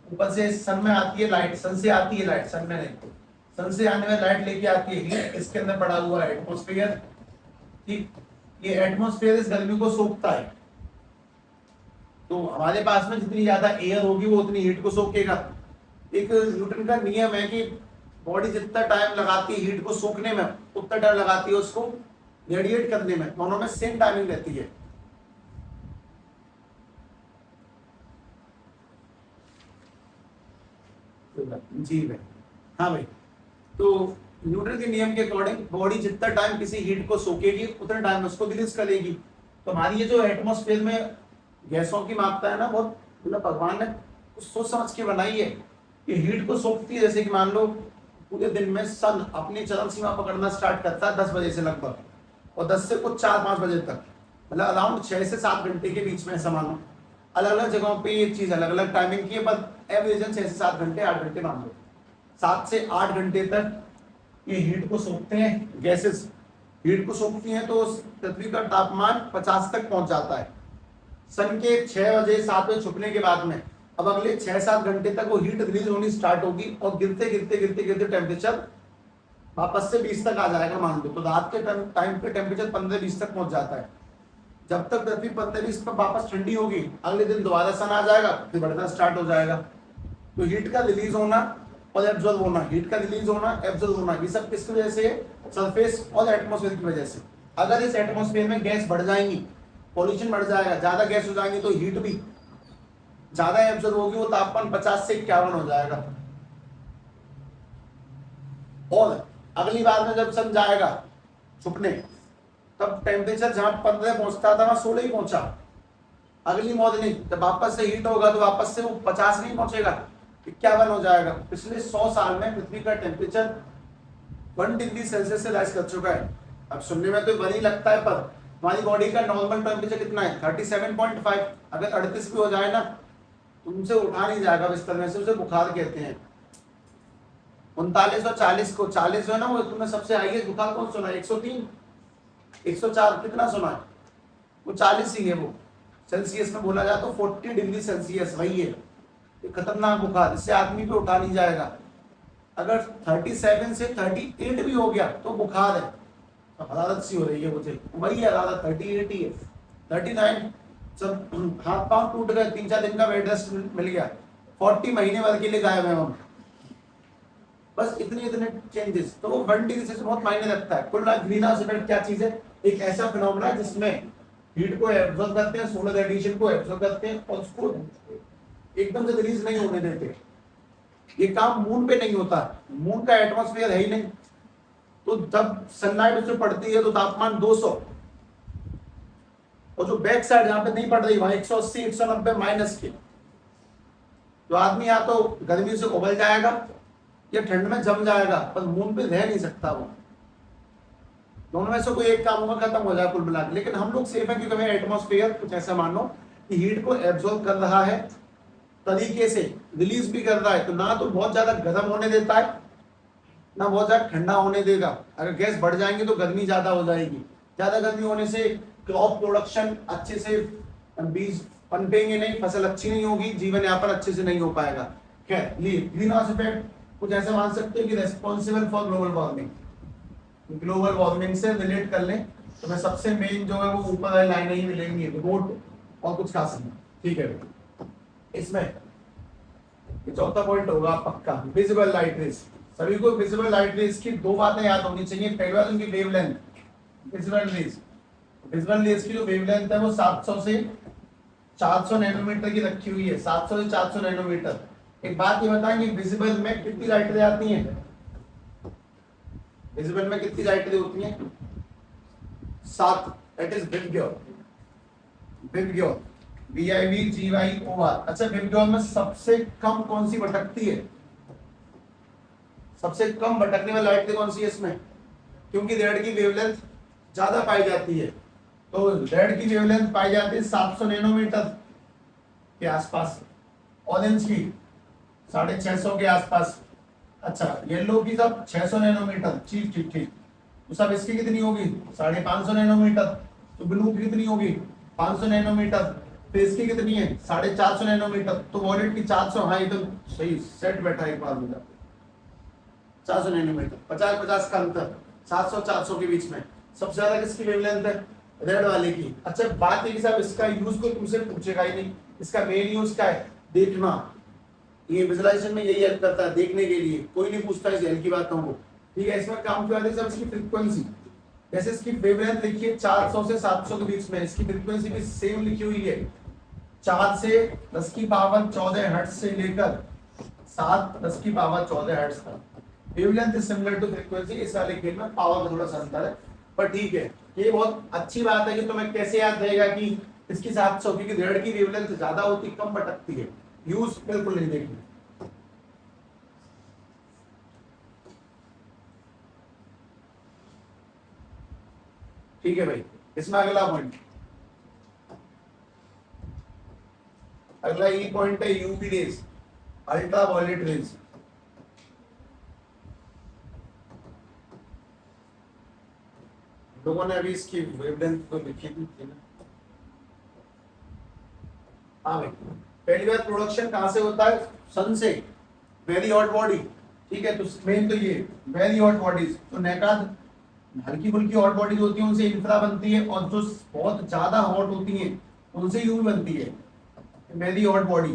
ऊपर से सन में आती है लाइट, सन से आती है लाइट, सन में नहीं, सन से आने में लाइट लेके आती है हीट, इसके अंदर पड़ा हुआ है एटमॉस्फेयर। ठीक, ये एटमॉस्फेयर इस गर्मी को सोखता है। तो हमारे पास में जितनी ज्यादा एयर होगी वो उतनी हीट को सोखेगा। एक न्यूटन का नियम है कि बॉडी जितना टाइम लगाती है हीट को सोखने में, उतना टाइम लगाती है उसको रेडिएट करने में। दोनों में सेम टाइमिंग रहती है। जी भाई, हाँ भाई। तो न्यूटन के नियम के अकॉर्डिंग बॉडी जितना टाइम किसी हीट को सोखेगी उतना टाइम उसको रिलीज करेगी। तो हमारी ये जो एटमॉस्फेयर में गैसों की मात्रा है ना, बहुत मतलब भगवान ने कुछ सोच समझ के बनाई है। ये हीट को सोखती है। जैसे कि मान लो पूरे दिन में सन अपनी चरम सीमा पकड़ना स्टार्ट करता है 10 बजे से लगभग, और 10 से कुछ 4-5 बजे तक, मतलब अराउंड 6 से 7 घंटे के बीच में ऐसा मानो। अलग अलग जगहों पे ये चीज अलग अलग टाइमिंग की है, पर एवरेज 6 से 7 घंटे, 8 घंटे मान लो। 7 से 8 घंटे तक ये हीट को सोखते हैं गैसेस। हीट को सोखती हैं तो पृथ्वी का तापमान 50 तक पहुंच जाता है। सन के 6 बजे 7 बजे छुपने के बाद में अब अगले 6-7 घंटे तक वो हीट रिलीज होनी स्टार्ट होगी, और गिरते गिरते गिरते गिरते टेम्परेचर वापस से 20 तक आ जाएगा मान लो। तो रात के टाइम पे टेम्परेचर 15-20 तक पहुंच जाता है। जब तक पृथ्वी 15-20 पर वापस ठंडी होगी, अगले दिन दोबारा सन आ जाएगा, फिर बढ़ना स्टार्ट हो जाएगा। तो हीट का रिलीज होना और एब्जॉर्ब होना, हीट का रिलीज होना, एब्जॉर्ब होना, ये सब किसकी वजह से? सरफेस और एटमॉस्फेयर की वजह से। अगर इस एटमॉस्फेयर में गैस बढ़ जाएंगी, पॉल्यूशन बढ़ जाएगा, ज्यादा गैस हो जाएंगी, तो हीट भी ज्यादा एब्जॉर्ब होगी, वो तापमान 50 से 51 हो जाएगा। और अगली बार में जब सन जाएगा छुपने, तब टेम्परेचर जहां 15 पहुंचता था वहां 16 ही पहुंचा। अगली मॉर्निंग जब वापस से हीट होगा तो वापस से वो 50 नहीं पहुंचेगा, 51 हो जाएगा। पिछले 100 साल में पृथ्वी का टेम्परेचर 1 डिग्री सेल्सियस से राइज कर चुका है। अब सुनने में तो वही लगता है, पर हमारी बॉडी का नॉर्मल टेम्परेचर कितना है? 37.5। अगर 38 भी हो जाए ना, तुमसे उठा नहीं जाएगा बिस्तर में से, उसे बुखार कहते हैं। 39 और 40 को, 40 जो है ना, वो तुम्हें सबसे हाईएस्ट बुखार कौन सुना है? 103, 104, कितना सुना है? वो 40 ही है। वो सेल्सियस में बोला जाए तो 40 डिग्री सेल्सियस वही है। ये खतरनाक बुखार, इससे आदमी पे उठा नहीं जाएगा। अगर 37 से 38 भी हो गया तो बुखार है। तो हरारत सी हो रही है मुझे, वही है हरारत, 38 ही है। 39 सब हाथ पांव टूट गए, 3-4 दिन का बेड रेस्ट मिल गया, 40 महीने भर के लिए गायब है हम। बस इतने इतने चेंजेस, तो वो 1 डिग्री से बहुत मायने रखता है। कुल ग्रीन हाउस इफेक्ट क्या चीज है? एक ऐसा फिनोमेना है जिसमें हीट को एब्जॉर्ब करते हैं, सोलर रेडिएशन को एब्जॉर्ब करते हैं, और उसको एकदम से रिलीज नहीं होने देते। ये काम मून पे नहीं होता, मून का एटमॉस्फेयर है ही नहीं। तो जब सनलाइट उसमें पड़ती है तो तापमान 200, और जो बैक साइड जहां पे नहीं पड़ रही वहां 180, 190 माइनस के। तो आदमी या तो गर्मी से उबल जाएगा या ठंड में जम जाएगा, पर मून पे रह नहीं सकता वो। दोनों में से कोई एक काम होगा, खत्म हो जाए कुल मिला के। लेकिन हम लोग सेफ है क्योंकि हमें एटमॉस्फेयर कुछ ऐसा मानो कि हीट को एब्जॉर्ब कर रहा है तरीके से, रिलीज भी कर रहा है। तो ना तो बहुत ज्यादा गर्म होने देता है, ना बहुत ज्यादा ठंडा होने देगा। अगर गैस बढ़ जाएंगे तो गर्मी ज्यादा हो जाएगी। ज्यादा गर्मी होने से क्रॉप प्रोडक्शन अच्छे से, बीज पनपेंगे नहीं, फसल अच्छी नहीं होगी, जीवन यापन अच्छे से नहीं हो पाएगा। खैर, ग्रीन हाउस इफेक्ट कुछ ऐसा मान सकते हो कि responsible for global warming. Global warming से रिलेट कर लें तो मैं सबसे मेन जो है वो ऊपर वाली लाइन ही मिलेंगी, रिमोट और कुछ खास नहीं। ठीक है, इसमें ये चौथा पॉइंट होगा पक्का, विजिबल लाइट रेज। सभी को विजिबल लाइट रेज की 2 बातें याद होनी चाहिए। पहली बात उनकी wavelength, visible raise. Visible raise की जो वेवलेंथ है वो 700 से 400 नैनोमीटर की रखी हुई है, 700 से 400 नैनोमीटर। एक बात ये बताएंगे, विजिबल में कितनी लाइट रे आती हैं? विजिबल में कितनी लाइट रे होती हैं? 7। That is VIBGYOR, VIBGYOR, VIBGYOR। अच्छा, विबग्योर में सबसे कम कौन सी भटकती है? सबसे कम भटकने वाली लाइट कौन सी है इसमें? क्योंकि रेड की वेवलेंथ ज्यादा पाई जाती है। तो रेड की वेवलेंथ पाई जाती है 700 नैनोमीटर के आसपास, ऑरेंज की 650 के आसपास। अच्छा, येलो की सब 600 नैनोमीटर। ठीक ठीक ठीक। तो सब इसकी कितनी होगी? 550 नैनोमीटर। तो ब्लू की कितनी होगी 500 नैनोमीटर, तो इसकी कितनी है 450 नैनोमीटर, तो वॉलेट की 400, हाँ एकदम सही सेट बैठा एक बार में 400 नैनोमीटर, 50-50 का अंतर, 700-400 के बीच में। सबसे ज्यादा किसकी वेवलेंथ है रेड वाले की। अच्छा बात है कि साहब इसका यूज को तुमसे पूछेगा ही नहीं, इसका मेन यूज क्या है देखना, ये विजुअलाइजेशन में यही हेल्प करता है देखने के लिए, कोई नहीं पूछता इस हेल्प की बातों को, ठीक है। इसमें काम क्या है सब इसकी फ्रीक्वेंसी, जैसे इसकी वेवलेंथ लिखी है 400 से 700 के बीच में, इसकी फ्रीक्वेंसी भी सेम लिखी हुई है 4 से 10 की पावर 14 हर्ट्ज से लेकर 7 10 की पावर 14 हर्ट्ज तक। Wavelength is similar to frequency, इस वाले केस में पावर थोड़ा सा अंतर है, पर ठीक है। ये बहुत अच्छी बात है कि तुम्हें कैसे याद रहेगा कि इसकी 700, क्योंकि रेड की वेवलेंथ ज्यादा होती कम भटकती है, यूज बिल्कुल नहीं देखनी। ठीक है भाई, इसमें अगला पॉइंट, अगला ई पॉइंट है UV rays, ultraviolet rays. लोगों ने अभी इसकी वेवलेंथ तो लिखी थी ना। हाँ भाई, पहली बात प्रोडक्शन कहां से होता है सन से, वेरी हॉट बॉडी, ठीक है। तो मेन तो ये वेरी हॉट बॉडीज, तो नेकाद हल्की फुल्की हॉट बॉडीज होती है उनसे इंफ्रा बनती है, और जो बहुत ज्यादा हॉट होती है उनसे यूवी बनती है, वेरी हॉट बॉडी,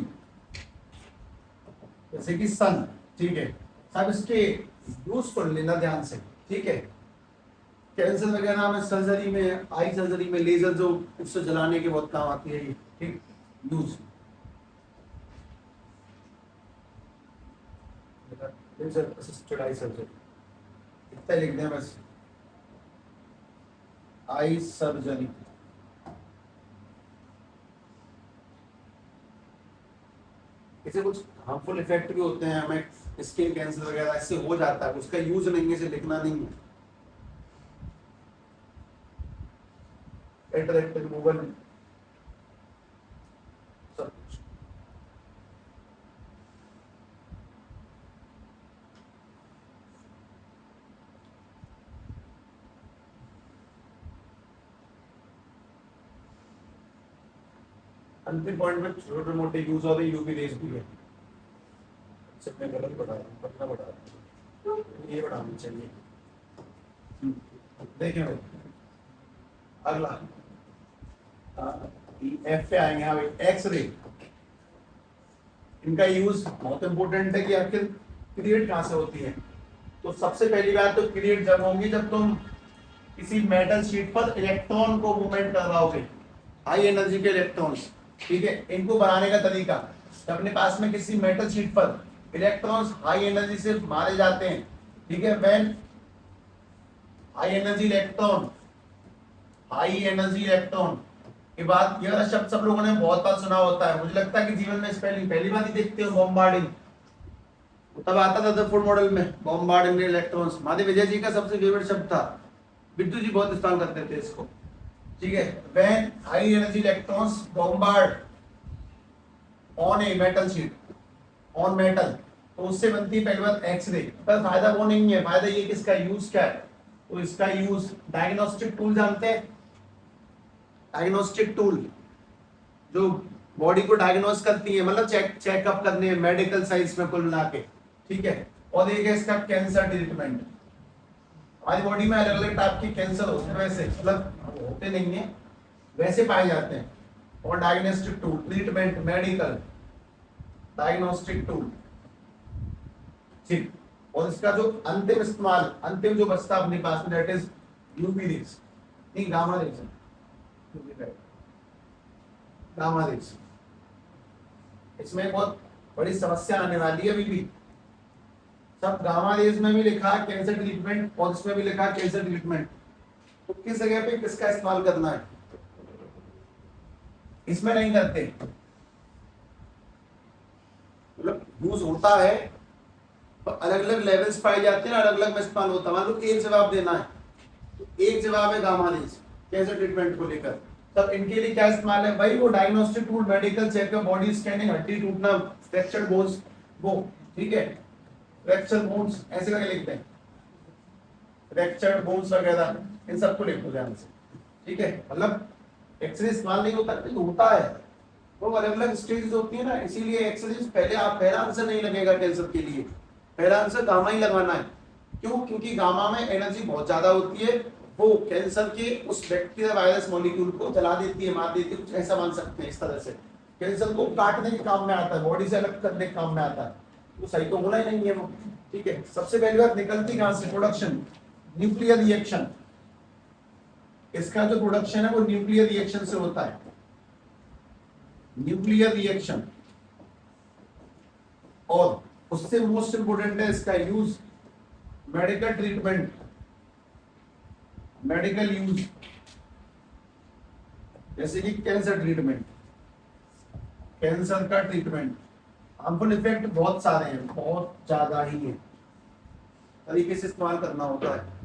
जैसे कि सन, ठीक है। सब इसके यूज कर लेना ध्यान से, ठीक है। कैंसर वगैरह में, सर्जरी में, आई सर्जरी में लेजर जो उससे जलाने के बहुत काम आती है ये, ठीक use. Laser assisted eye surgery, इतना लिख दें बस, आई सर्जरी। इससे कुछ हार्मफुल इफेक्ट भी होते हैं हमें, स्किन कैंसर वगैरह इससे हो जाता है, उसका यूज नहीं है, इसे लिखना नहीं है। कैटरेक्ट रिमूवल, सब कुछ। अंतिम पॉइंट में छोटे मोटे यूज और यूवी रेज भी है, सब में गलत बढ़ा रहा हूं, पतला बढ़ा रहा हूं, ये बढ़ाना चाहिए। देखें भाई अगला एफ पे आएंगे। हाँ भाई, एक्सरे, इनका यूज बहुत इंपॉर्टेंट है कि आखिर क्रिएट कहां से होती है। तो सबसे पहली बात तो क्रिएट जब होंगी जब तुम किसी मेटल शीट पर इलेक्ट्रॉन को मूवमेंट करवाओगे, हाई एनर्जी के इलेक्ट्रॉन्स, ठीक है। इनको बनाने का तरीका, जब अपने पास में किसी मेटल शीट पर इलेक्ट्रॉन्स हाई एनर्जी से मारे जाते हैं, ठीक है, when high energy electron, high energy electron के बाद यह शब्द सब लोगों ने बहुत बार सुना होता है, मुझे लगता है कि जीवन में स्पेलिंग पहली बार ही देखते हो, बॉम्बार्डिंग, तब आता था द फुड मॉडल में, बॉम्बार्डिंग इलेक्ट्रॉन्स। माधव विजय जी का सबसे फेवरेट शब्द था, बिट्टू जी बहुत इस्तेमाल करते थे इसको, ठीक है। When high energy electrons bombard on a metal sheet, on metal, तो उससे बनती है पहली बात एक्सरे। पर फायदा वो नहीं है, फायदा ये कि इसका यूज क्या है, तो इसका यूज डायग्नोस्टिक टूल जानते हैं, डायग्नोस्टिक टूल जो बॉडी को डायग्नोस करती है, मतलब चेकअप करने, मेडिकल साइंस में कुल मिला के, ठीक है। और एक है इसका कैंसर ट्रीटमेंट, हमारी बॉडी में अलग अलग टाइप के कैंसर होते हैं, वैसे मतलब होते नहीं है, वैसे पाए जाते हैं। और diagnostic tool, treatment, medical, diagnostic tool, ठीक। और इसका जो अंतिम इस्तेमाल, अंतिम जो बचता अपने पास में, दैट इज यूवी रेज, नहीं गामा रेज, गामा रेज। इसमें बहुत बड़ी समस्या आने वाली है अभी भी, सब गामा रेज में भी लिखा है कैंसर ट्रीटमेंट, और इसमें भी लिखा है कैंसर ट्रीटमेंट, तो किस जगह पे किसका इस्तेमाल करना है, इसमें नहीं करते, मतलब यूज होता है अलग अलग लेवल्स पाए जाते हैं, अलग अलग में इस्तेमाल होता है। मान लो एक जवाब देना है, तो एक जवाब है गामा रेज कैंसर ट्रीटमेंट को लेकर, तब इनके लिए क्या इस्तेमाल है भाई, वो diagnostic tool, medical checkup, body scanning, हड्डी टूटना, फ्रैक्चर्ड बोन्स, वो, ठीक है, फ्रैक्चर बोन्स ऐसे करके लिखते हैं, फ्रैक्चर्ड बोन्स वगैरह, इन सबको लिख दो ध्यान से, ठीक है, मतलब एक्सरे इस्तेमाल नहीं होता, नहीं होता है, वो अलग अलग स्टेज होती है ना, इसीलिए एक्सरसाइज पहले आप पहला आंसर नहीं लगेगा कैंसर के लिए, पहला आंसर गामा ही लगाना है। क्यों? क्योंकि गामा में एनर्जी बहुत ज्यादा होती है, वो कैंसर के उस बैक्टीरिया वायरस मॉलिक्यूल को जला देती है, मार देती है, कुछ ऐसा मान सकते हैं। इस तरह से कैंसर को काटने के काम में आता है, बॉडी से अलग करने के काम में आता है, तो सही तो होना ही नहीं है वो। ठीक है, सबसे पहली बात निकलती कहां से? Production, nuclear reaction. इसका जो प्रोडक्शन है वो न्यूक्लियर रिएक्शन से होता है, न्यूक्लियर रिएक्शन। और उससे मोस्ट इंपोर्टेंट है इसका use, medical treatment, medical use, जैसे कि कैंसर ट्रीटमेंट, कैंसर का ट्रीटमेंट। हार्मफुल इफेक्ट बहुत सारे हैं, बहुत ज्यादा ही है, तरीके से इस्तेमाल करना होता है।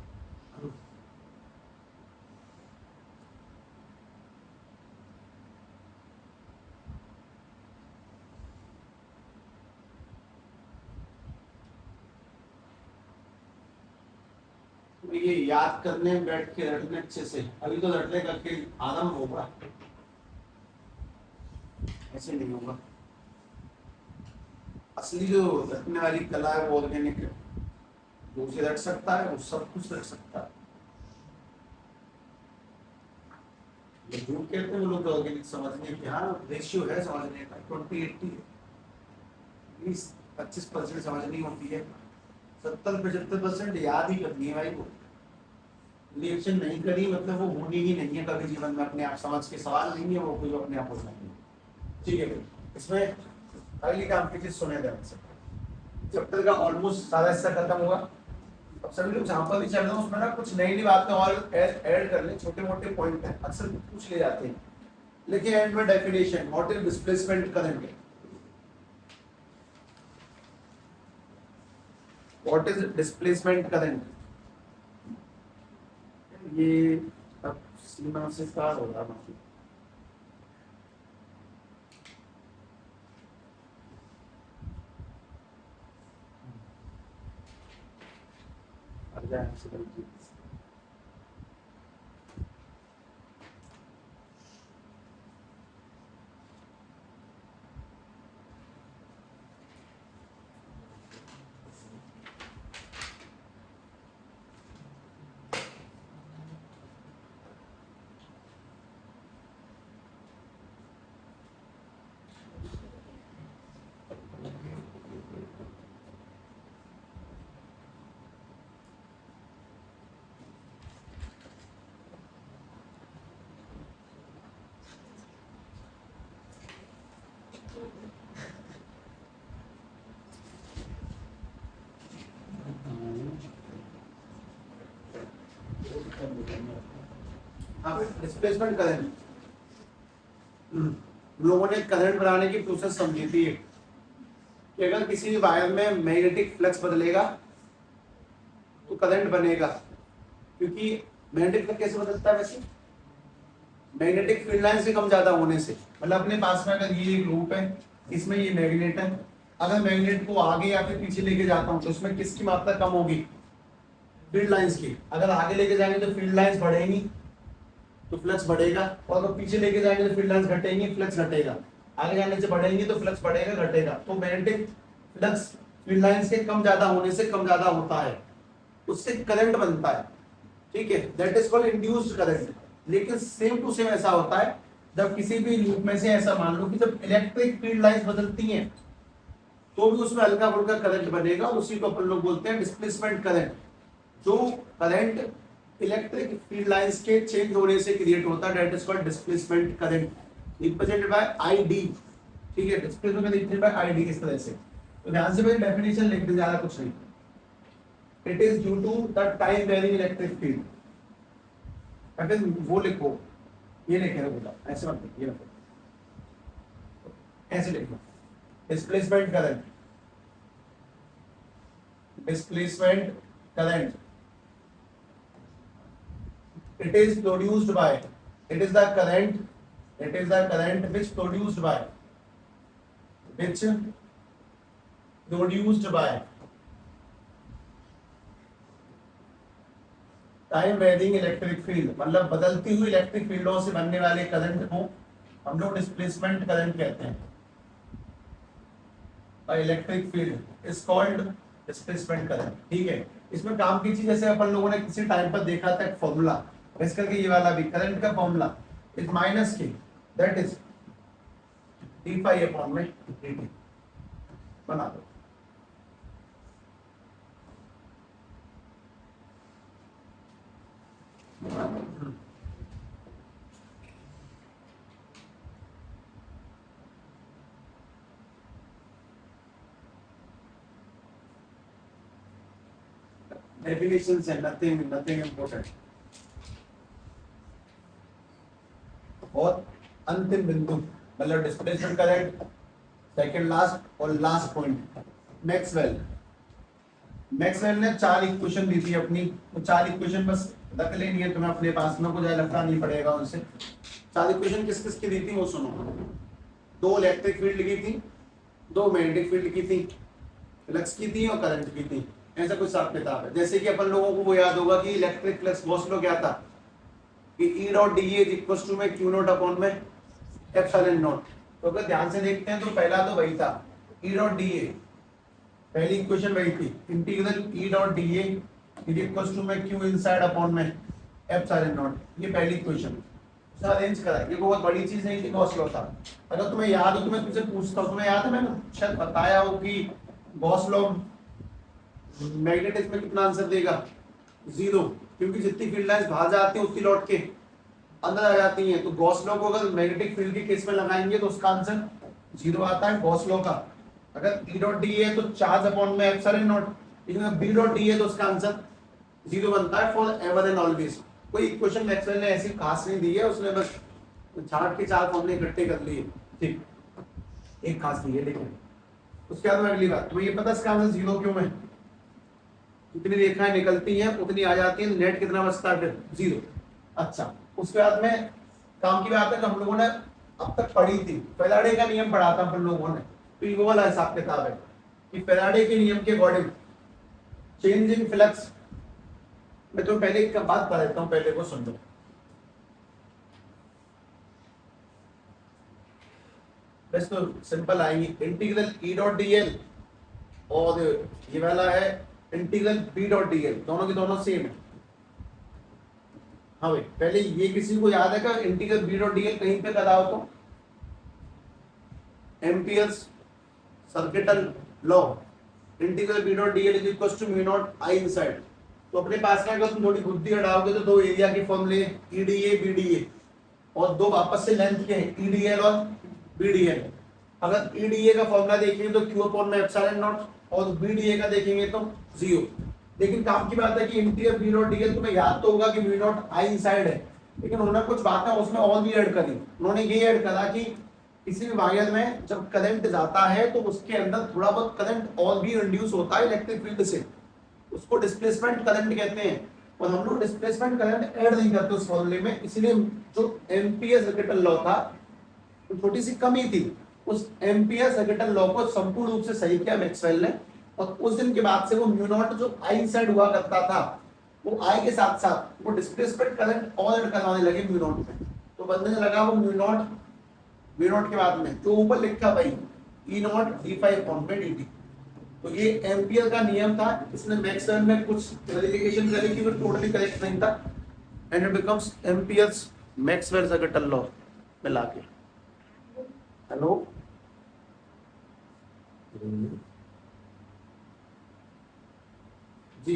ये याद करने बैठ के रटने अच्छे से, अभी तो रटने करके आरंभ होगा, ऐसे नहीं होगा। असली जो रटने वाली कला है वो ऑर्गेनिक है, जो उसे रट सकता है वो सब कुछ रट सकता है। जो कहते हैं वो लोग ऑर्गेनिक समझने की, हाँ रेशियो है समझने का, 20-80 20-25% समझनी होती है, 70-75% याद ही करनी है भाई। वो रिएक्शन नहीं करी मतलब वो होनी ही नहीं है कभी जीवन में, अपने आप समझ के सवाल नहीं है वो, कोई अपने आप हो जाएंगे। ठीक है, इसमें अगली काम की चीज सुने ध्यान से। चैप्टर का ऑलमोस्ट सारा हिस्सा खत्म हुआ। अब सभी लोग जहां पर भी चल रहे हैं उसमें ना कुछ नई नई बातें और ऐड कर ले, छोटे मोटे पॉइंट है, अक्सर पूछ ले जाते हैं। लेकिन एंड में definition, what is displacement current, what is displacement current, ये अब सीमा से स्टार्ट हो रहा है। डिस्प्लेसमेंट करंट, लोगों ने करंट बनाने की प्रोसेस समझी थी कि अगर किसी भी वायर में मैग्नेटिक फ्लक्स बदलेगा तो करंट बनेगा। क्योंकि मैग्नेटिक फ्लक्स कैसे बदलता है वैसे? मैग्नेटिक फील्ड लाइन से कम ज्यादा होने से। मतलब अपने पास में अगर ये एक लूप है, इसमें ये मैग्नेट है, अगर मैग्नेट को आगे या फिर पीछे लेके जाता हूँ तो इसमें किसकी मात्रा कम होगी? फील्ड लाइंस की। अगर आगे लेके जाएंगे तो फील्ड लाइंस बढ़ेंगी तो फ्लक्स बढ़ेगा, और अगर पीछे लेके जाएंगे तो फील्ड लाइंस घटेंगी, फ्लक्स घटेगा। आगे जाने से बढ़ेंगी तो फ्लक्स बढ़ेगा घटेगा। तो मैग्नेटिक फ्लक्स फील्ड लाइंस के कम ज्यादा होने से कम ज्यादा होता है, उससे करंट बनता है। ठीक है, that is called induced current. लेकिन सेम टू सेम ऐसा होता है जब किसी भी लूप में से, ऐसा मान लो कि जब इलेक्ट्रिक फील्ड लाइंस बदलती हैं तो भी उसमें हल्का फुल्का करंट बनेगा, और उसी को अपन लोग बोलते हैं डिस्प्लेसमेंट करंट। जो करंट इलेक्ट्रिक फील्ड लाइंस के चेंज होने से क्रिएट होता है, that is called displacement current, represented by ID. ठीक है, डिस्प्लेसमेंट रिप्रेजेंटेड बाय आईडी इस तरह से। तो ध्यान से भाई डेफिनेशन लिख दे, ज्यादा कुछ नहीं। It is due to the time varying electric field, या फिर वो लिखो, ये लिखे ना बोला, ऐसे मत लिखो, ये लिखो, ऐसे लिखो, displacement current, displacement current, it is produced by, it is the current, it is the current which produced by, which produced by time varying electric field मतलब बदलती हुई इलेक्ट्रिक फील्डों से बनने वाले करंट को हम लोग डिस्प्लेसमेंट करंट कहते हैं। Electric field is called displacement current. ठीक है, इसमें काम की चीज जैसे अपन लोगों ने किसी टाइम पर देखा था एक फॉर्मूला, इस करके ये वाला भी करंट का फॉर्मूला इज माइनस के that is D phi upon में dt बना दो। डेफिनेशन से नथिंग इंपॉर्टेंट। और अंतिम बिंदु मतलब डिस्प्लेसमेंट करंट सेकंड लास्ट और लास्ट पॉइंट मैक्सवेल। मैक्सवेल ने 4 इक्वेशन दी थी अपनी, वो 4 इक्वेशन बस रख लेनी है तुम्हें अपने पास में, कुछ लफड़ा नहीं पड़ेगा उनसे। 4 इक्वेशन किस किस की दी थी वो सुनो। 2 इलेक्ट्रिक फील्ड की थी, 2 मैग्नेटिक फील्ड की थी, फ्लक्स की थी और करंट की थी। ऐसा कुछ हिसाब किताब है। जैसे कि अपन लोगों को वो याद होगा कि इलेक्ट्रिक फ्लक्स गॉस लॉ क्या था कि E dot D is equal to में Q नॉट अपॉन में एप्सिलॉन नॉट। तो अगर ध्यान से देखते हैं तो पहला तो वही था E डॉट डी ए, पहली इक्वेशन वही थी integral E dot D A is equal to में Q इनसाइड अपॉन में एप्सिलॉन नॉट। ये पहली इक्वेशन अरेंज करा। ये बहुत बड़ी चीज नहीं थी, गॉस लॉ था। अगर तुम्हें याद हो तो मैं तुमसे पूछता हूँ, तुम्हें याद है मैंने शायद बताया हो कि गॉस लॉ मैग्नेटिज्म में कितना आंसर देगा 0, क्योंकि जितनी फील्ड लाइंस बाहर जाती हैं उतनी लौट के अंदर आ जाती हैं। तो गॉस लॉ को अगर मैग्नेटिक फील्ड के केस में लगाएंगे तो उसका आंसर 0 आता है गॉस लॉ का। अगर E डॉट डी है तो चार्ज अपॉन में एप्सिलॉन नॉट, लेकिन अगर B डॉट डी है तो उसका आंसर 0 बनता है फॉर एवर एंड ऑलवेज। कोई इक्वेशन मैक्सवेल ने ऐसी खास नहीं दी है, उसने बस झाड़ के 4 फॉर्मूले इकट्ठे कर लिए। ठीक, एक खास नहीं है। लेकिन उसके बाद में अगली बात, तुम्हें ये पता इसका आंसर 0 क्यों है? जितनी रेखाएं निकलती हैं उतनी आ जाती है, नेट कितना बचता है फिर 0। अच्छा, उसके बाद में काम की बात है कि हम लोगों ने अब तक पढ़ी थी, फैराडे का नियम पढ़ा था हम लोगों ने। तो ये वो वाला हिसाब किताब है कि फैराडे के नियम के अकॉर्डिंग चेंज इन फ्लक्स, मैं तो पहले एक बात बता देता हूँ, पहले को सुन लो। बस तो सिंपल आएंगी integral E dot D L और ये वाला है integral B dot D L, दोनों की दोनों सेम है। हाँ भाई, पहले ये किसी को याद है क्या integral B dot D L कहीं पे करा हो तो? Ampere's circuital law, integral B dot D L is equal to mu naught I inside. तो अपने पास में अगर तुम थोड़ी बुद्धि हटाओगे तो 2 एरिया के फॉर्मूले EDA BDA और 2 वापस से लेंथ के हैं EDL और BDL। अगर EDA का फॉर्मूला देखेंगे तो Q अपॉन में एप्सिलॉन नॉट और BDA का देखेंगे तो 0। लेकिन काम की बात है कि इंटीग्रल B डॉट DL तुम्हें याद तो होगा कि म्यू नॉट I इनसाइड है, लेकिन उन्होंने कुछ बातें उसमें और भी ऐड करी। उन्होंने ये ऐड करा कि किसी भी वायर में जब करंट जाता है तो उसके अंदर थोड़ा बहुत करंट और भी इंड्यूस होता है इलेक्ट्रिक फील्ड से, उसको डिस्प्लेसमेंट करंट कहते हैं। और हम लोग डिस्प्लेसमेंट करंट ऐड नहीं करते उस फॉर्मूले में, इसलिए जो एम्पियर सर्किटल लॉ था तो छोटी सी कमी थी। उस एम्पियर सर्किटल लॉ को संपूर्ण रूप से सही किया मैक्सवेल ने, और उस दिन के बाद से वो म्यू नॉट जो I साइड हुआ करता था वो I के साथ साथ वो डिस्प्लेसमेंट करंट और ऐड करवाने लगे म्यू नॉट में। तो बनने लगा वो म्यू नॉट के बाद में जो ऊपर लिखा भाई E naught D phi upon में dt। तो ये एम्पियर का नियम था, इसने मैक्सवेल में कुछ वेरिफिकेशन करी कि वो टोटली करेक्ट नहीं था, and it becomes amperes Maxwell circuital law मिला के। हेलो जी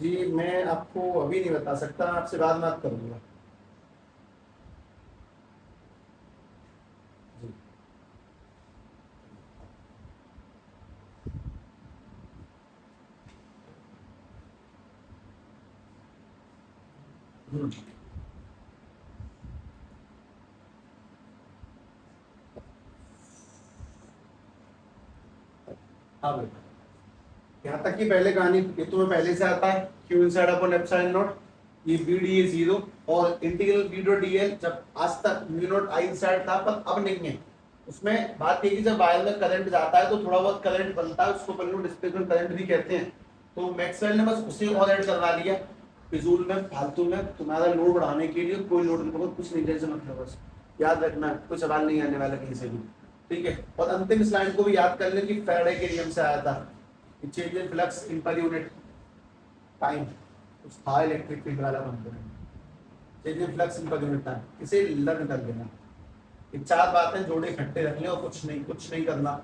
जी, मैं आपको अभी नहीं बता सकता, आपसे बाद में बात करूंगा। हाँ भाई, यहाँ तक की पहले कहानी ये तुम्हें पहले से आता है Q inside upon epsilon naught, ये BDA 0 और इंटीग्रल B डॉट DL जब आज तक म्यू नॉट I इनसाइड था पर अब नहीं है। उसमें बात ये कि जब वायर में करंट जाता है तो थोड़ा बहुत करंट बनता है, उसको अपन लोग डिस्प्लेसमेंट करंट भी कहते हैं। तो मैक्सवेल ने बस उसे और ऐड करवा लिया फिजूल में, फालतू में, तुम्हारा लोड बढ़ाने के लिए। कोई लोड नहीं, कुछ नहीं, टेंशन मत लो, बस याद रखना कोई सवाल नहीं आने वाला कहीं से भी, ठीक है। और अंतिम स्लाइड को भी याद कर ले कि फैराडे के नियम से आया था, change in flux in per unit time, उस था इलेक्ट्रिक फील्ड वाला component, change in flux in per unit time, इसे लर्न कर लेना। ये 4 बातें जोड़े इकट्ठे रखने और कुछ नहीं करना।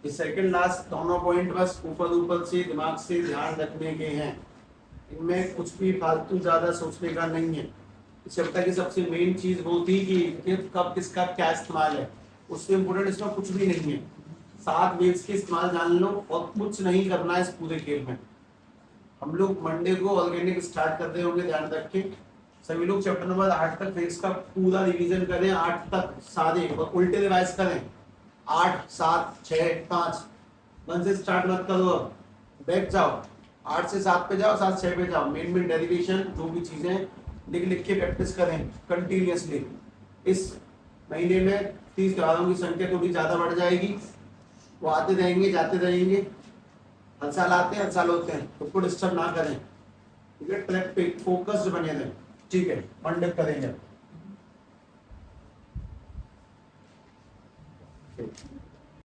ये सेकंड लास्ट दोनों पॉइंट बस ऊपर से दिमाग से ध्यान रखने के हैं, इनमें कुछ भी फालतू ज्यादा सोचने का नहीं है। इस चैप्टर की सबसे मेन चीज वो थी कि कब किसका क्या इस्तेमाल है, उससे इम्पोर्टेंट इसमें कुछ भी नहीं है। 7 वेव्स के इस्तेमाल जान लो और कुछ नहीं करना है इस पूरे खेल में। हम लोग मंडे को ऑर्गेनिक स्टार्ट करते होंगे, ध्यान रखें सभी लोग चैप्टर नंबर 8 तक वेव्स का पूरा रिवीजन करें, 8 तक सारे, और उल्टे रिवाइज करें 8 7 6 5, 1 से स्टार्ट मत करो, अब बैक जाओ, 8 से 7 पे जाओ, 7 6 पे जाओ। मेन डेरिवेशन जो भी चीजें लिख के प्रैक्टिस करें कंटिन्यूअसली। इस महीने में 30 त्योहारों की संख्या थोड़ी ज्यादा बढ़ जाएगी, वो आते रहेंगे जाते रहेंगे, हर साल आते हैं हर साल होते हैं, खुद को डिस्टर्ब ना करें, ठीक है। ट्रैक पे फोकस्ड बने रहें, ठीक है। मंडे करेंगे।